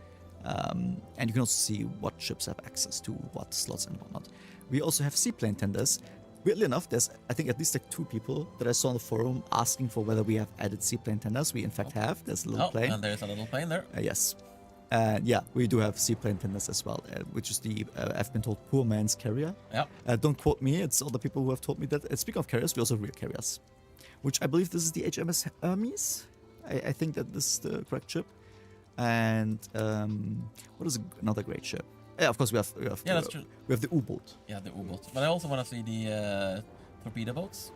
And you can also see what ships have access to what slots and whatnot. We also have seaplane tenders. Weirdly enough, there's, I think, at least like 2 people that I saw on the forum asking for whether we have added seaplane tenders. We in fact have. There's a little plane.
And there's a little plane there.
Yes. Yeah, we do have seaplane tenders as well, which is the, I've been told, poor man's carrier.
Yeah.
Don't quote me, it's other people who have told me that. Speaking of carriers, we also have real carriers, which I believe this is the HMS Hermes. I think that this is the correct ship. And what is another great ship? Yeah, of course we have
that's true.
We have the U-boat.
Yeah, the U-boat. But I also want to see the torpedo boats.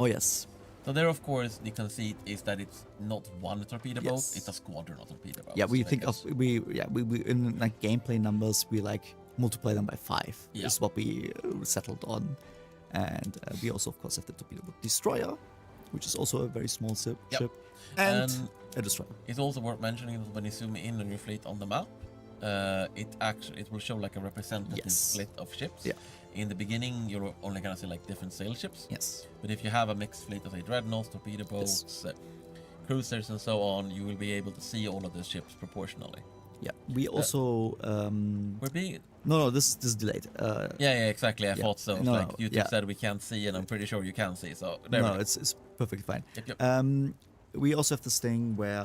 Oh yes.
So there, of course, the conceit is that it's not one torpedo boat;
Yes.
it's a squadron of torpedo boats.
Yeah, we think
because-
of we in like gameplay numbers we like multiply them by 5.
Yeah.
Is what we settled on, and we also of course have the torpedo boat destroyer, which is also a very small ship,
Yep.
and
And
a destroyer.
It's also worth mentioning that when you zoom in on your fleet on the map, it will show like a representative
Yes.
split of ships.
Yeah.
In the beginning, you're only gonna see like different sail ships.
Yes.
But if you have a mixed fleet of say dreadnoughts, torpedo boats, cruisers, and so on, you will be able to see all of those ships proportionally.
Yeah. We also
We're being
no, this is delayed.
yeah, exactly. I thought so.
No,
Like
no,
YouTube
yeah.
said we can't see, and I'm pretty sure you can see. So there we
No,
go.
it's perfectly fine.
Yep.
We also have this thing where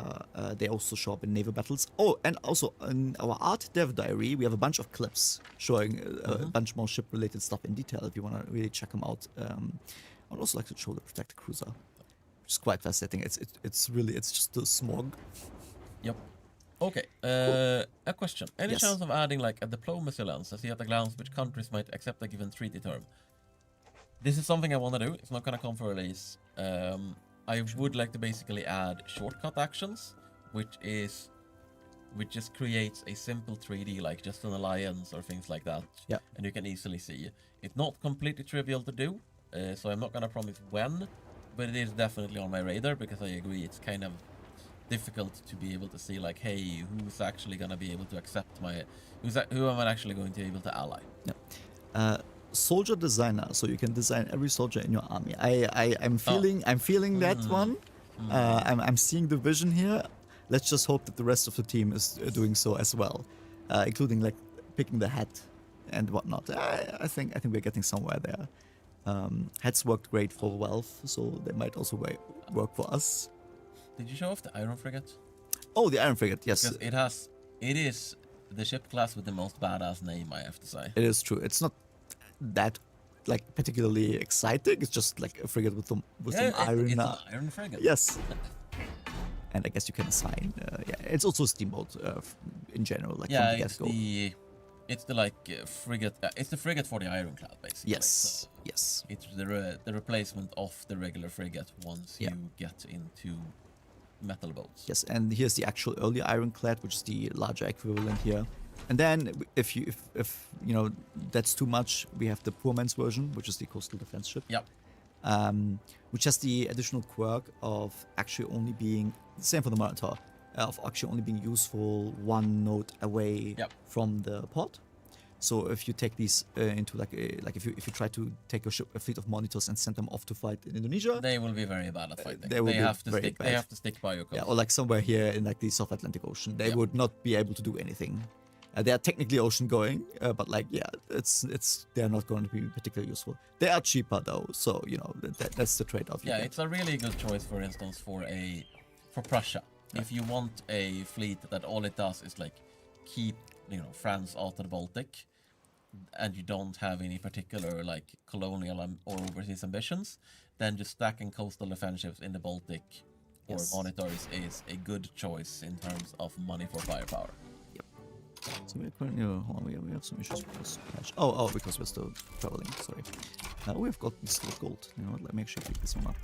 they also show up in naval battles. Oh, and also in our art dev diary, we have a bunch of clips showing a bunch more ship-related stuff in detail if you want to really check them out. I'd also like to show the Protector Cruiser, which is quite fascinating. It's really, it's just the smog.
Yep. Okay. A question. Any
Yes.
chance of adding like a diplomacy lens to see at a glance which countries might accept a given treaty term? This is something I want to do. It's not going to come for release. I would like to basically add shortcut actions, which just creates a simple 3D, like just an alliance or things like that.
Yeah.
And you can easily see. It's not completely trivial to do, so I'm not going to promise when, but it is definitely on my radar because I agree it's kind of difficult to be able to see like, hey, who's actually going to be able to accept my, who am I actually going to be able to ally?
Yeah. Soldier designer, so you can design every soldier in your army. I'm feeling that one. I'm seeing the vision here. Let's just hope that the rest of the team is doing so as well, including like picking the hat and whatnot. I think we're getting somewhere there. Hats worked great for Wealth, so they might also work for us.
Did you show off the Iron Frigate?
Oh, the Iron Frigate, yes.
Because it is the ship class with the most badass name, I have to say.
It is true. It's not that like particularly exciting. It's just like a frigate with some iron.
It's an Iron Frigate.
Yes. And I guess you can assign. It's also a steamboat in general. Like
Yeah,
from the get-go.
it's the like frigate. It's the frigate for the ironclad, basically.
Yes.
So
Yes.
it's the replacement of the regular frigate once
Yeah.
you get into metal boats.
Yes. And here's the actual early ironclad, which is the larger equivalent here. And then, if you know that's too much, we have the poor man's version, which is the coastal defense ship.
Yep.
Which has the additional quirk of actually only being same for the Monitor, of actually only being useful 1 node away
Yep.
from the port. So if you take these into like if you try to take a fleet of monitors and send them off to fight in Indonesia,
They will be very bad at fighting.
they will be
have to
very
stick.
bad.
They have to stick by your coast.
yeah, or like somewhere here in like the South Atlantic Ocean, they
Yep.
would not be able to do anything. They are technically ocean going, but like they're not going to be particularly useful. They are cheaper though, so you know that's the trade-off.
Yeah, it's a really good choice, for instance, for Prussia.
Yeah.
If you want a fleet that all it does is like keep France out of the Baltic, and you don't have any particular like colonial or overseas ambitions, then just stacking coastal defense ships in the Baltic or
Yes.
monitors is a good choice in terms of money for firepower.
So we're currently we have some issues with this patch. Oh, because we're still traveling. Sorry. We've got still gold. You know what? Let me actually pick this one up.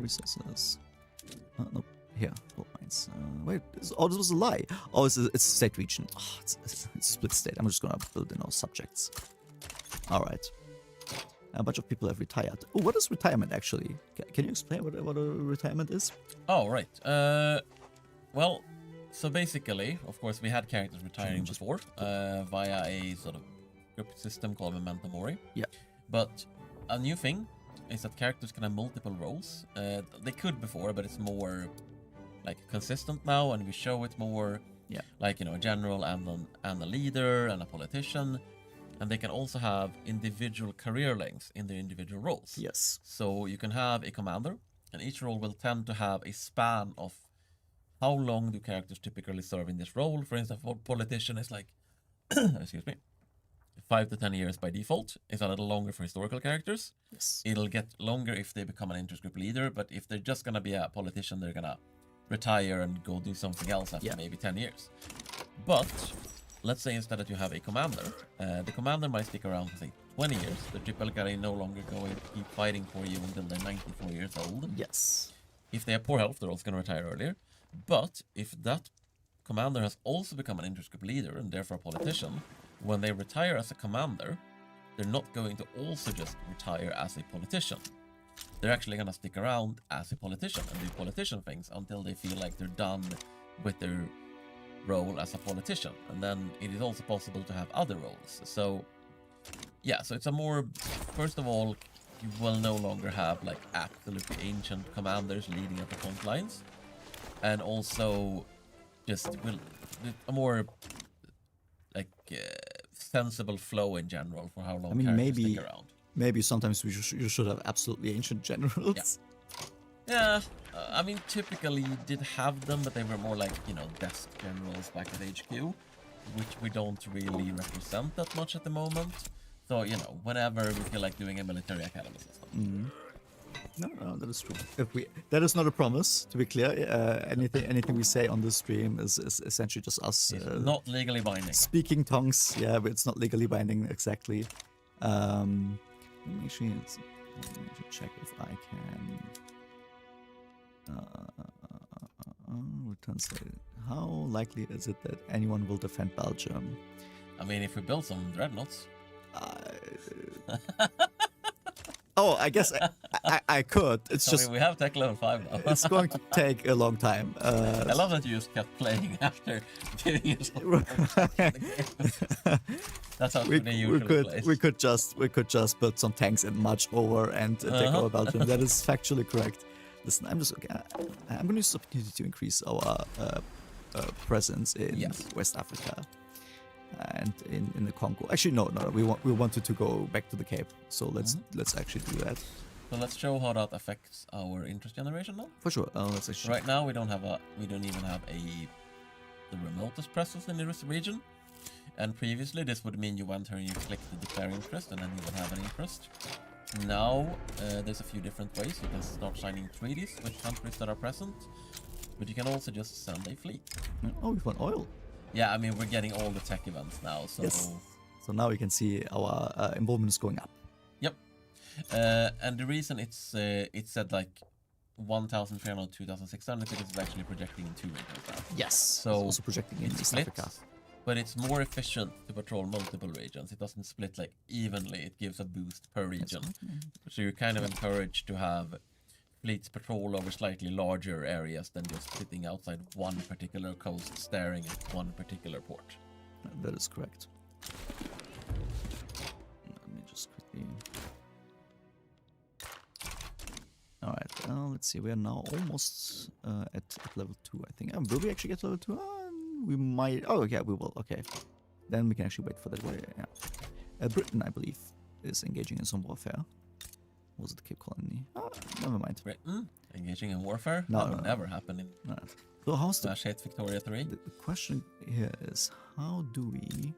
Resources. No, here, gold mines. Wait, this was a lie. Oh, it's a state region. Oh, it's a split state. I'm just gonna build in our subjects. All right. A bunch of people have retired. Oh, what is retirement actually? Can you explain what a retirement is?
Oh, right. Well, so basically, of course, we had characters retiring before via a sort of script system called Memento Mori.
Yeah.
But a new thing is that characters can have multiple roles. They could before, but it's more like consistent now, and we show it more.
Yeah.
Like, you know, a general and a leader and a politician. And they can also have individual career lengths in their individual roles.
Yes.
So you can have a commander, and each role will tend to have a span of how long do characters typically serve in this role. For instance, for politician is like, excuse me, 5 to 10 years by default. It's a little longer for historical characters.
Yes.
It'll get longer if they become an interest group leader, but if they're just gonna be a politician, they're gonna retire and go do something else after maybe 10 years. But let's say instead that you have a commander, the commander might stick around for say 20 years. They're typically no longer going to keep fighting for you until they're 94 years old.
Yes.
If they have poor health, they're also going to retire earlier. But if that commander has also become an interest group leader and therefore a politician, when they retire as a commander, they're not going to also just retire as a politician. They're actually going to stick around as a politician and do politician things until they feel like they're done with their role as a politician. And then it is also possible to have other roles. So yeah, so it's a more, first of all, you will no longer have like absolutely ancient commanders leading at the front lines, and also just will a more like sensible flow in general for how long characters stick around.
Maybe sometimes you should have absolutely ancient generals.
Yeah, I mean, typically you did have them, but they were more like, you know, desk generals back at HQ, which we don't really represent that much at the moment. So, you know, whenever we feel like doing a military academy system.
No, that is true. That is not a promise, to be clear. Anything we say on this stream is essentially just us.
It's not legally binding.
Speaking tongues, yeah, but it's not legally binding exactly. Let me actually check if I can. Return state. How likely is it that anyone will defend Belgium?
I mean, if we build some dreadnoughts.
Oh, I guess I could. It's just
we have tech level 5 now.
it's going to take a long time.
I love that you just kept playing after giving yourself. That's how they usually plays.
We could just put some tanks and march over and take over Belgium. That is factually correct. Listen, I'm going to use this opportunity to increase our presence in West Africa and in the Congo. Actually, no, we wanted to go back to the Cape, so let's actually do that.
So let's show how that affects our interest generation now.
For sure. Let's actually.
Right now, we don't even have the remotest presence in this region. And previously, this would mean you went here and you clicked the declare interest, and then you would have an interest. Now, there's a few different ways. You can start signing treaties with countries that are present, but you can also just send a fleet.
Oh, we found oil.
Yeah, I mean, we're getting all the tech events now, so...
Yes. So now we can see our involvement is going up.
Yep. And the reason it said like 1,300, 2,600 because it's actually projecting in 2 regions now.
Yes. So
So
it's also projecting in East Africa.
But it's more efficient to patrol multiple regions. It doesn't split like evenly. It gives a boost per region. So you're kind of encouraged to have fleets patrol over slightly larger areas than just sitting outside one particular coast staring at one particular port.
That is correct. Let me just quickly... Alright, let's see. We are now almost at level 2, I think. Will we actually get to level 2? We might... Oh, yeah, we will. Okay. Then we can actually wait for that. Yeah. Britain, I believe, is engaging in some warfare. Was it Cape Colony? Oh, never mind.
Britain engaging in warfare?
No,
that would never happen in
So how's the...
hit Victoria 3.
The question here is, how do we...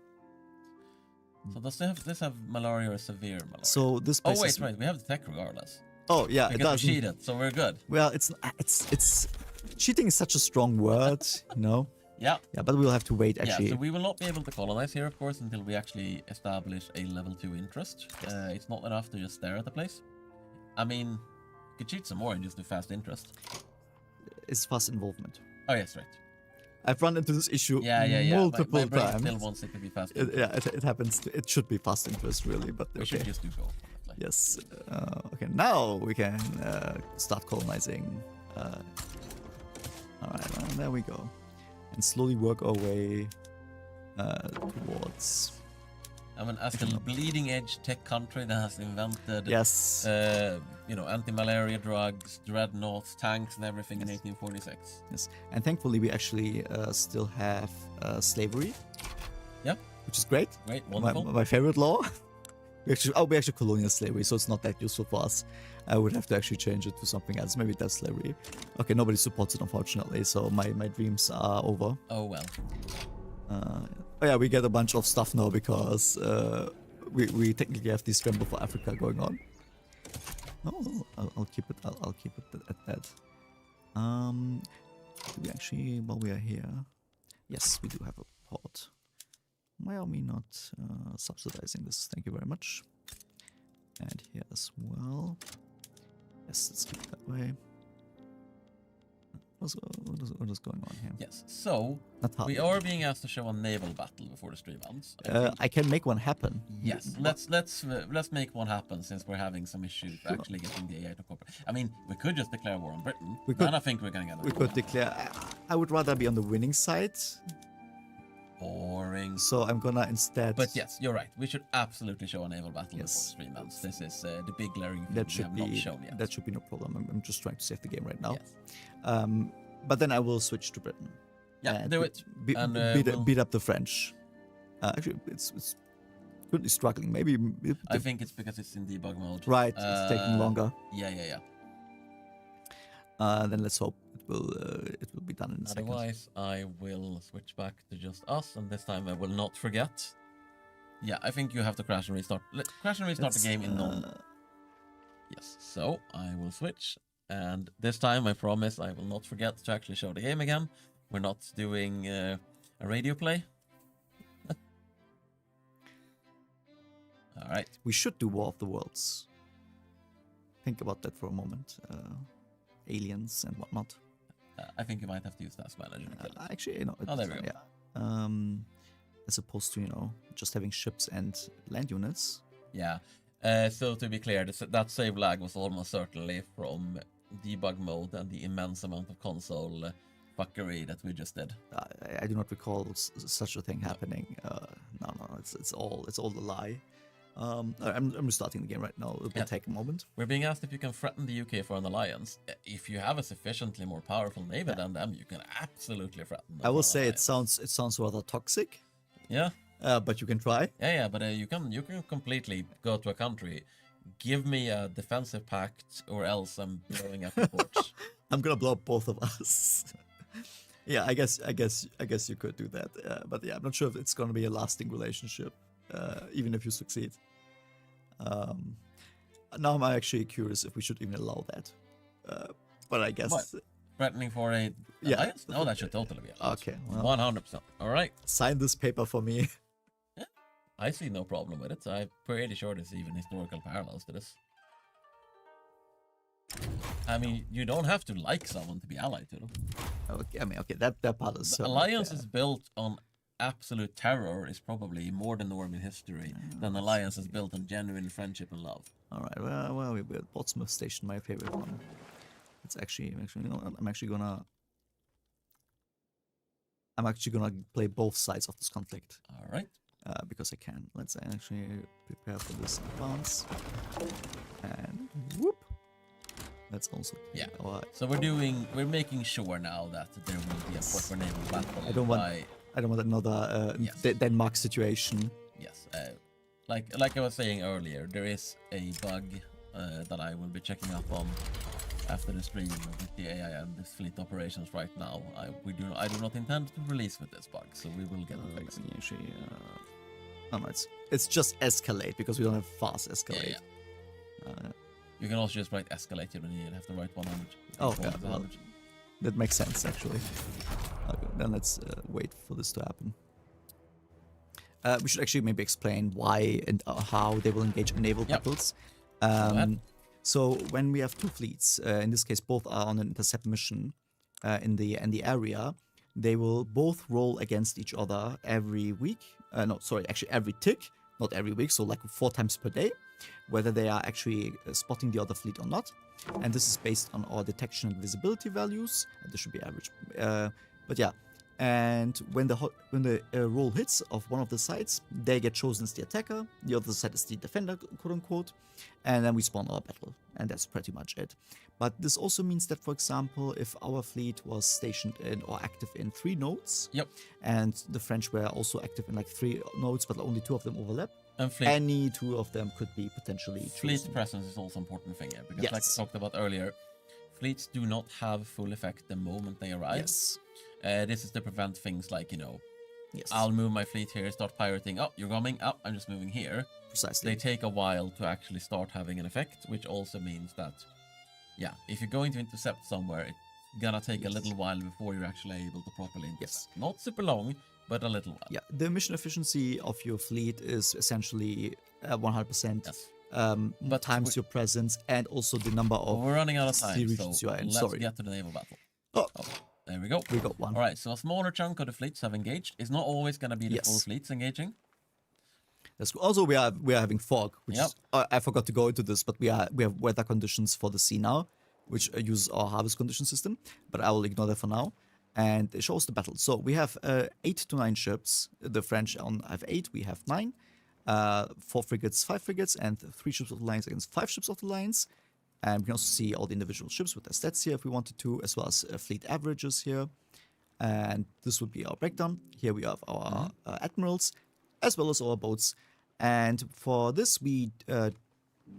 So does this have malaria or severe malaria?
So this
Oh,
place
wait,
is...
right. We have the tech regardless.
Oh, yeah, it
Because
does.
we cheated, so we're good.
Well, it's cheating is such a strong word, you know.
Yeah.
Yeah, but we'll have to wait actually.
Yeah, so we will not be able to colonize here, of course, until we actually establish a level 2 interest. It's not enough to just stare at the place. I mean, you could cheat some more and just do fast interest.
is fast involvement.
Oh yes, right.
I've run into this issue
Yeah.
multiple
My brain
times.
still wants it to be fast.
It happens. It should be fast interest, really, but
We should just do both. Honestly.
Yes. Okay, now we can start colonizing. All right, well, there we go, and slowly work our way towards.
I mean, as the bleeding edge tech country that has invented,
Yes.
anti-malaria drugs, dreadnoughts, tanks, and everything in 1846.
Yes, and thankfully we actually still have slavery.
Yeah.
Which is great.
Great, wonderful.
My favorite law. we actually colonial slavery, so it's not that useful for us. I would have to actually change it to something else. Maybe that's slavery. Okay, nobody supports it, unfortunately, so my dreams are over.
Oh well.
Oh yeah, we get a bunch of stuff now because we technically have the scramble for Africa going on. Oh, I'll keep it. I'll keep it at that. Do we actually, while we are here, yes, we do have a port. Why are we not subsidizing this? Thank you very much. And here as well. Yes, let's keep it that way. What is going on here?
Yes. So we are being asked to show a naval battle before the stream ends.
I can make one happen.
Yes. Let's make one happen since we're having some issues actually getting the AI to cooperate. I mean, we could just declare war on Britain. And I think we're gonna get.
We could declare. I would rather be on the winning side.
Boring.
So I'm gonna instead.
But yes, you're right. We should absolutely show a naval battle before the stream ends. This is the big glaring thing we have not shown yet.
That should be no problem. I'm just trying to save the game right now.
Yes.
But then I will switch to Britain.
Yeah, do it.
Beat up the French. Actually, it's currently struggling. Maybe.
I think it's because it's in debug mode.
Right, it's taking longer.
Yeah.
Then let's hope it will be done in a second.
Otherwise, I will switch back to just us, and this time I will not forget. Yeah, I think you have to crash and restart. Crash and restart the game in non. Yes, so I will switch, and this time I promise I will not forget to actually show the game again. We're not doing a radio play. All right.
We should do War of the Worlds. Think about that for a moment. Aliens and whatnot.
I think you might have to use that manager to kill it.
Actually, no.
Oh, there we go.
Yeah. As opposed to, just having ships and land units.
Yeah. So to be clear, that save lag was almost certainly from debug mode and the immense amount of console fuckery that we just did.
I do not recall such a thing happening. No, it's all a lie. I'm restarting the game right now. It will take a moment.
We're being asked if you can threaten the UK for an alliance. If you have a sufficiently more powerful navy than them, you can absolutely threaten them.
I will say it sounds rather toxic.
Yeah.
But you can try.
Yeah, but you can completely go to a country, give me a defensive pact, or else I'm blowing up your ports.
I'm gonna blow up both of us. Yeah, I guess you could do that. But yeah, I'm not sure if it's gonna be a lasting relationship, even if you succeed. Now I'm actually curious if we should even allow that. But I guess.
What? Threatening for a alliance? No, that should totally be allowed.
Okay.
100%. All right.
Sign this paper for me.
Yeah, I see no problem with it. I'm pretty sure there's even historical parallels to this. I mean, you don't have to like someone to be allied to them.
Okay, that part is.
Alliances built on absolute terror is probably more the norm in history than alliances built on genuine friendship and love.
All right. Well, we're at Portsmouth Station, my favorite one. It's actually, I'm actually gonna play both sides of this conflict.
All right.
Because I can. Let's actually prepare for this advance. And whoop. That's also
So we're making sure now that there will be a proper naval battle.
I don't want another Denmark situation.
Yes. Like I was saying earlier, there is a bug that I will be checking up on after the stream with the AI and this fleet operations right now. I do not intend to release with this bug, so we will get it fixed.
Actually, it's just escalate because we don't have fast escalate.
Yeah. You can also just write escalate. You don't even have to write 100.
Oh, yeah, well, that makes sense actually. Okay, then let's wait for this to happen. We should actually maybe explain why and how they will engage in naval battles. So when we have two fleets, in this case both are on an intercept mission, in the area, they will both roll against each other every week. No, sorry, actually every tick, not every week. So like 4 times per day, whether they are actually spotting the other fleet or not. And this is based on our detection and visibility values. And this should be average. But yeah. And when the roll hits of one of the sides, they get chosen as the attacker. The other side is the defender, quote unquote. And then we spawn our battle. And that's pretty much it. But this also means that, for example, if our fleet was stationed in or active in 3 nodes, and the French were also active in like 3 nodes, but only 2 of them overlap,
And fleet,
any 2 of them could be potentially
fleet
chosen.
presence is also an important thing here, because
Yes.
like we talked about earlier, fleets do not have full effect the moment they arrive.
Yes.
This is to prevent things like, you know,
Yes.
I'll move my fleet here, start pirating. Oh, you're coming. Oh, I'm just moving here.
Precisely.
They take a while to actually start having an effect, which also means that, yeah, if you're going to intercept somewhere, it's gonna take a little while before you're actually able to properly intercept.
Yes.
Not super long, but a little while.
Yeah, the mission efficiency of your fleet is essentially 100%.
Yes.
But times your presence and also the number of
We're running out of time,
sea
so
regions you are in.
let's
Sorry.
get to the naval battle.
Oh,
There we go.
we got one.
All right, so a smaller chunk of the fleets have engaged. It's not always going to be the
Yes.
full fleets engaging.
That's cool. Also, we are having fog, which
Yep.
is, I forgot to go into this, but we have weather conditions for the sea now, which use our harvest condition system. But I will ignore that for now. And it shows the battle. So we have 8 to 9 ships. The French have 8. We have 9. 4 frigates, 5 frigates, and 3 ships of the lines against 5 ships of the lines. And we can also see all the individual ships with their stats here if we wanted to, as well as fleet averages here. And this would be our breakdown. Here we have our admirals, as well as our boats. And for this, we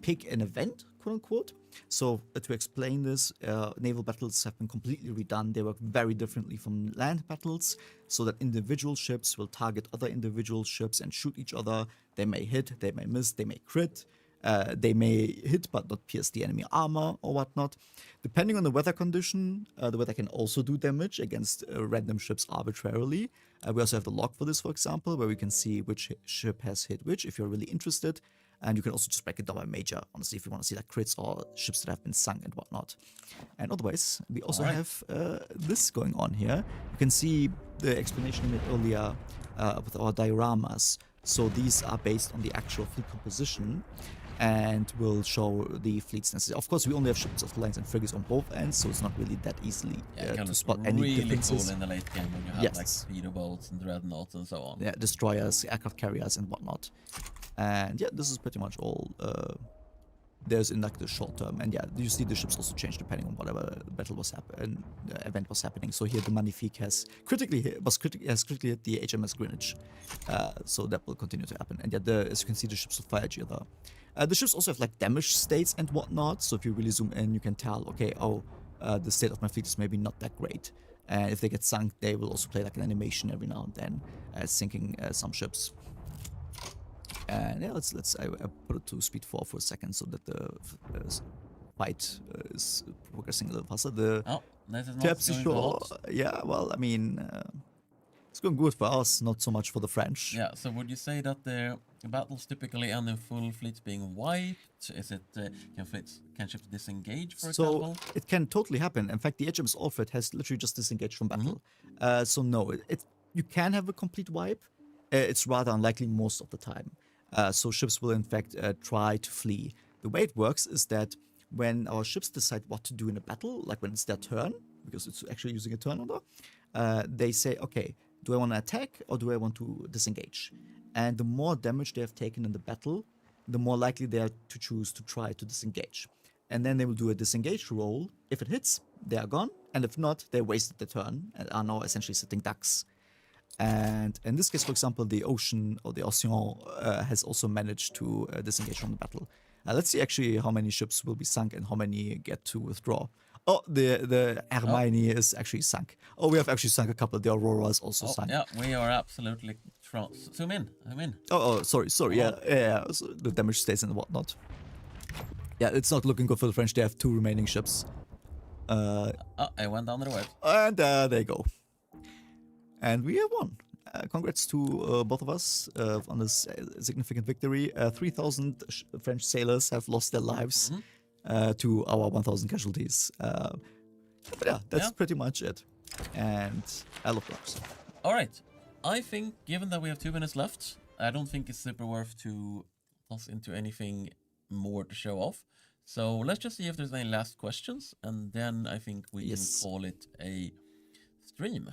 pick an event, quote unquote. So to explain this, naval battles have been completely redone. They work very differently from land battles, so that individual ships will target other individual ships and shoot each other. They may hit, they may miss, they may crit. They may hit but not pierce the enemy armor or whatnot. Depending on the weather condition, the weather can also do damage against random ships arbitrarily. We also have the log for this, for example, where we can see which ship has hit which, if you're really interested. And you can also just break it down by major, honestly, if you want to see like crits or ships that have been sunk and whatnot. And otherwise, we also have this going on here. You can see the explanation I made earlier with our dioramas. So these are based on the actual fleet composition and will show the fleet's necessary. Of course, we only have ships of the lines and frigates on both ends, so it's not really that easily to spot any
really
differences.
cool in the late game when you have like speeder boats and dreadnoughts and so on.
Yeah, destroyers, aircraft carriers, and whatnot. And yeah, this is pretty much all there's in like the short term. And yeah, you see the ships also change depending on whatever battle was happening, event was happening. So here the Magnifique has critically hit the HMS Greenwich. So that will continue to happen. And yeah, as you can see, the ships will fire each other. The ships also have like damage states and whatnot. So if you really zoom in, you can tell, okay, the state of my fleet is maybe not that great. And if they get sunk, they will also play like an animation every now and then, sinking some ships. And yeah, I put it to speed 4 for a second so that the fight is progressing a little faster.
This is not going so hot.
Yeah, well, I mean, it's going good for us, not so much for the French.
Yeah, so would you say that the battles typically end in full fleets being wiped? Is it, can ships disengage, for example?
So it can totally happen. In fact, the HMS Alfred has literally just disengaged from battle. So no, you can have a complete wipe. It's rather unlikely most of the time. So ships will in fact try to flee. The way it works is that when our ships decide what to do in a battle, like when it's their turn, because it's actually using a turn order, they say, okay, do I want to attack or do I want to disengage? And the more damage they have taken in the battle, the more likely they are to choose to try to disengage. And then they will do a disengage roll. If it hits, they are gone. And if not, they wasted the turn and are now essentially sitting ducks. And in this case, for example, the Ocean or the Océan has also managed to disengage from the battle. Let's see actually how many ships will be sunk and how many get to withdraw. Oh, the Hegemony is actually sunk. Oh, we have actually sunk a couple. The Aurora is also sunk.
Yeah, we are absolutely... Zoom in.
Sorry. Yeah. So the damage stays and whatnot. Yeah, it's not looking good for the French. They have 2 remaining ships.
I went down the web.
And there you go. And we have won. Congrats to both of us on this significant victory. 3,000 French sailors have lost their lives to our 1,000 casualties. But yeah, that's pretty much it. And I love blocks.
All right. I think, given that we have 2 minutes left, I don't think it's super worth to toss into anything more to show off. So let's just see if there's any last questions, and then I think we can call it a stream.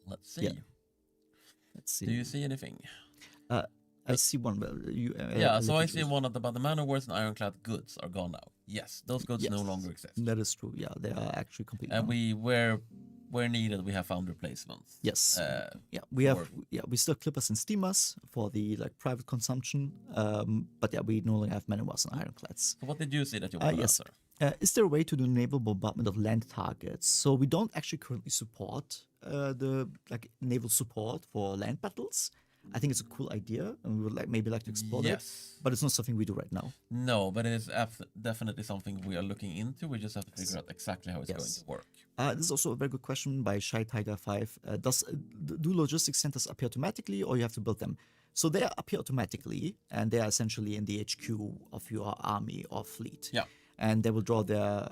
Let's see.
Yeah. Let's see.
Do you see anything?
I see one.
So I see one about the man of wars and ironclad goods are gone now. Yes, those goods no longer exist.
That is true. Yeah, they are actually completely.
And where needed, we have found replacements.
Yes. We still have clippers and steamers for the private consumption. But yeah, we no longer have men of wars and ironclads.
So what did you see that you want to answer?
Is there a way to do naval bombardment of land targets? So we don't actually currently support the naval support for land battles. I think it's a cool idea, and we would maybe like to explore it. But it's not something we do right now.
No, but it is definitely something we are looking into. We just have to figure out exactly how it's going to work.
This is also a very good question by Shy Tiger 5. Do logistics centers appear automatically, or you have to build them? So they appear automatically, and they are essentially in the HQ of your army or fleet.
Yeah.
And they will draw their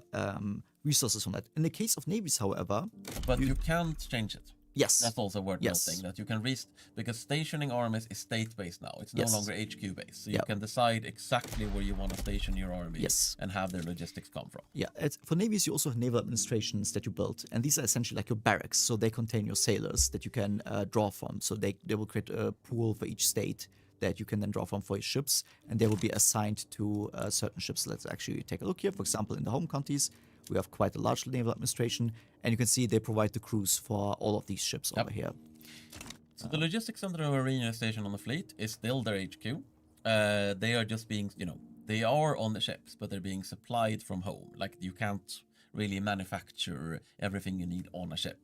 resources from that. In the case of navies, however...
But you can't change it.
Yes.
That's also worth noting, that you can because stationing armies is state-based now. It's no longer HQ-based. So you can decide exactly where you want to station your army and have their logistics come from.
Yeah, for navies, you also have naval administrations that you build. And these are essentially like your barracks. So they contain your sailors that you can draw from. So they will create a pool for each state that you can then draw from for your ships. And they will be assigned to certain ships. Let's actually take a look here. For example, in the home counties, we have quite a large naval administration, and you can see they provide the crews for all of these ships over here.
So the logistics center of Marine station on the fleet is still their HQ. They are just being, they are on the ships, but they're being supplied from home. Like, you can't really manufacture everything you need on a ship.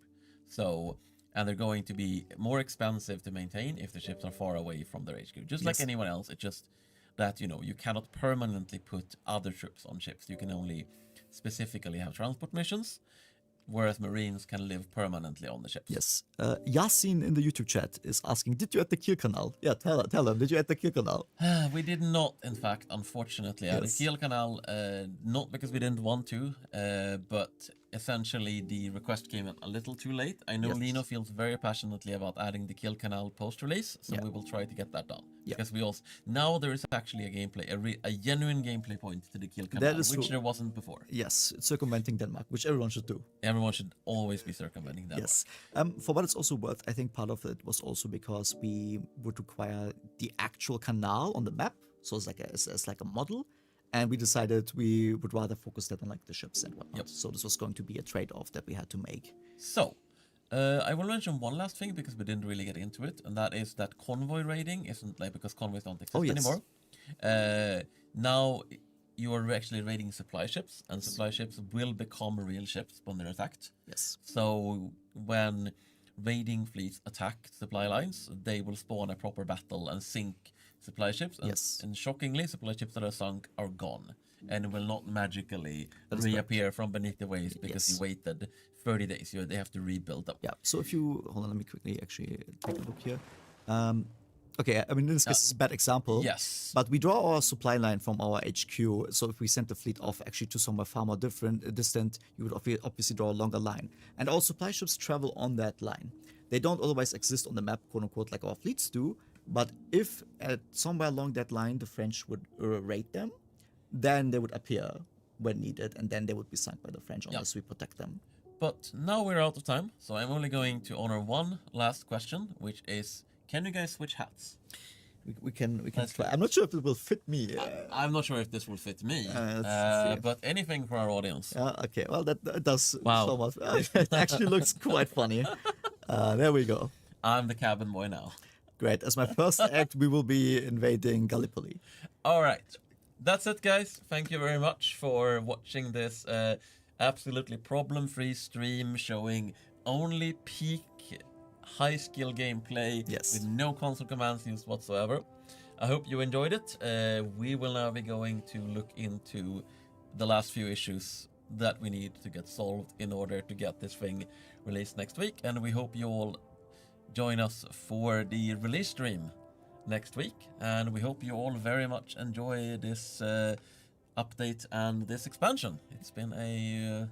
So, and they're going to be more expensive to maintain if the ships are far away from their HQ. Just like anyone else, it's just that, you cannot permanently put other troops on ships. You can only specifically have transport missions, whereas Marines can live permanently on the ships.
Yes. Yasin in the YouTube chat is asking, did you add the Kiel Canal? Yeah, tell him, did you add the Kiel Canal?
We did not, in fact, unfortunately, add the Kiel Canal, not because we didn't want to, but essentially the request came in a little too late. I know Lino feels very passionately about adding the Kiel Canal post-release, so we will try to get that done. Because we also now there is actually a gameplay, a genuine gameplay point to the Kiel Canal, which there wasn't before.
Yes, circumventing Denmark, which everyone should do.
Everyone should always be circumventing Denmark.
Yes. For what it's also worth, I think part of it was also because we would require the actual canal on the map, so it's like a model. And we decided we would rather focus that on the ships and whatnot. So this was going to be a trade-off that we had to make.
So, I will mention one last thing because we didn't really get into it, and that is that convoy raiding isn't because convoys don't exist anymore. Now you are actually raiding supply ships, and supply ships will become real ships when they're attacked.
Yes.
So when raiding fleets attack supply lines, they will spawn a proper battle and sink supply ships, and shockingly, supply ships that are sunk are gone and will not magically reappear from beneath the waves because you waited 30 days. They have to rebuild them.
Yeah, so if you... Hold on, let me quickly actually take a look here. Okay, I mean, in this case, it's a bad example.
Yes.
But we draw our supply line from our HQ, so if we send the fleet off actually to somewhere far more distant, you would obviously draw a longer line. And all supply ships travel on that line. They don't otherwise exist on the map, quote-unquote, like our fleets do. But if somewhere along that line the French would raid them, then they would appear when needed, and then they would be sunk by the French unless we protect them.
But now we're out of time, so I'm only going to honor one last question, which is, can you guys switch hats?
We can try. I'm not sure if it will fit me.
I'm not sure if this will fit me, but anything for our audience.
Okay, well, that does so much. It actually looks quite funny. There we go.
I'm the cabin boy now.
Great. As my first act, we will be invading Gallipoli.
All right. That's it, guys. Thank you very much for watching this absolutely problem-free stream showing only peak high-skill gameplay with no console commands used whatsoever. I hope you enjoyed it. We will now be going to look into the last few issues that we need to get solved in order to get this thing released next week. And we hope you all join us for the release stream next week, and we hope you all very much enjoy this update and this expansion. It's been a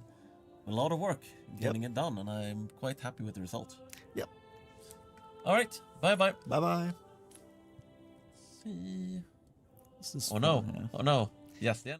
a lot of work getting it done, and I'm quite happy with the result.
Yep.
All right. Bye bye.
Bye bye.
See.
This is
Oh no.
fun, yeah.
Oh no. Yes. Yeah.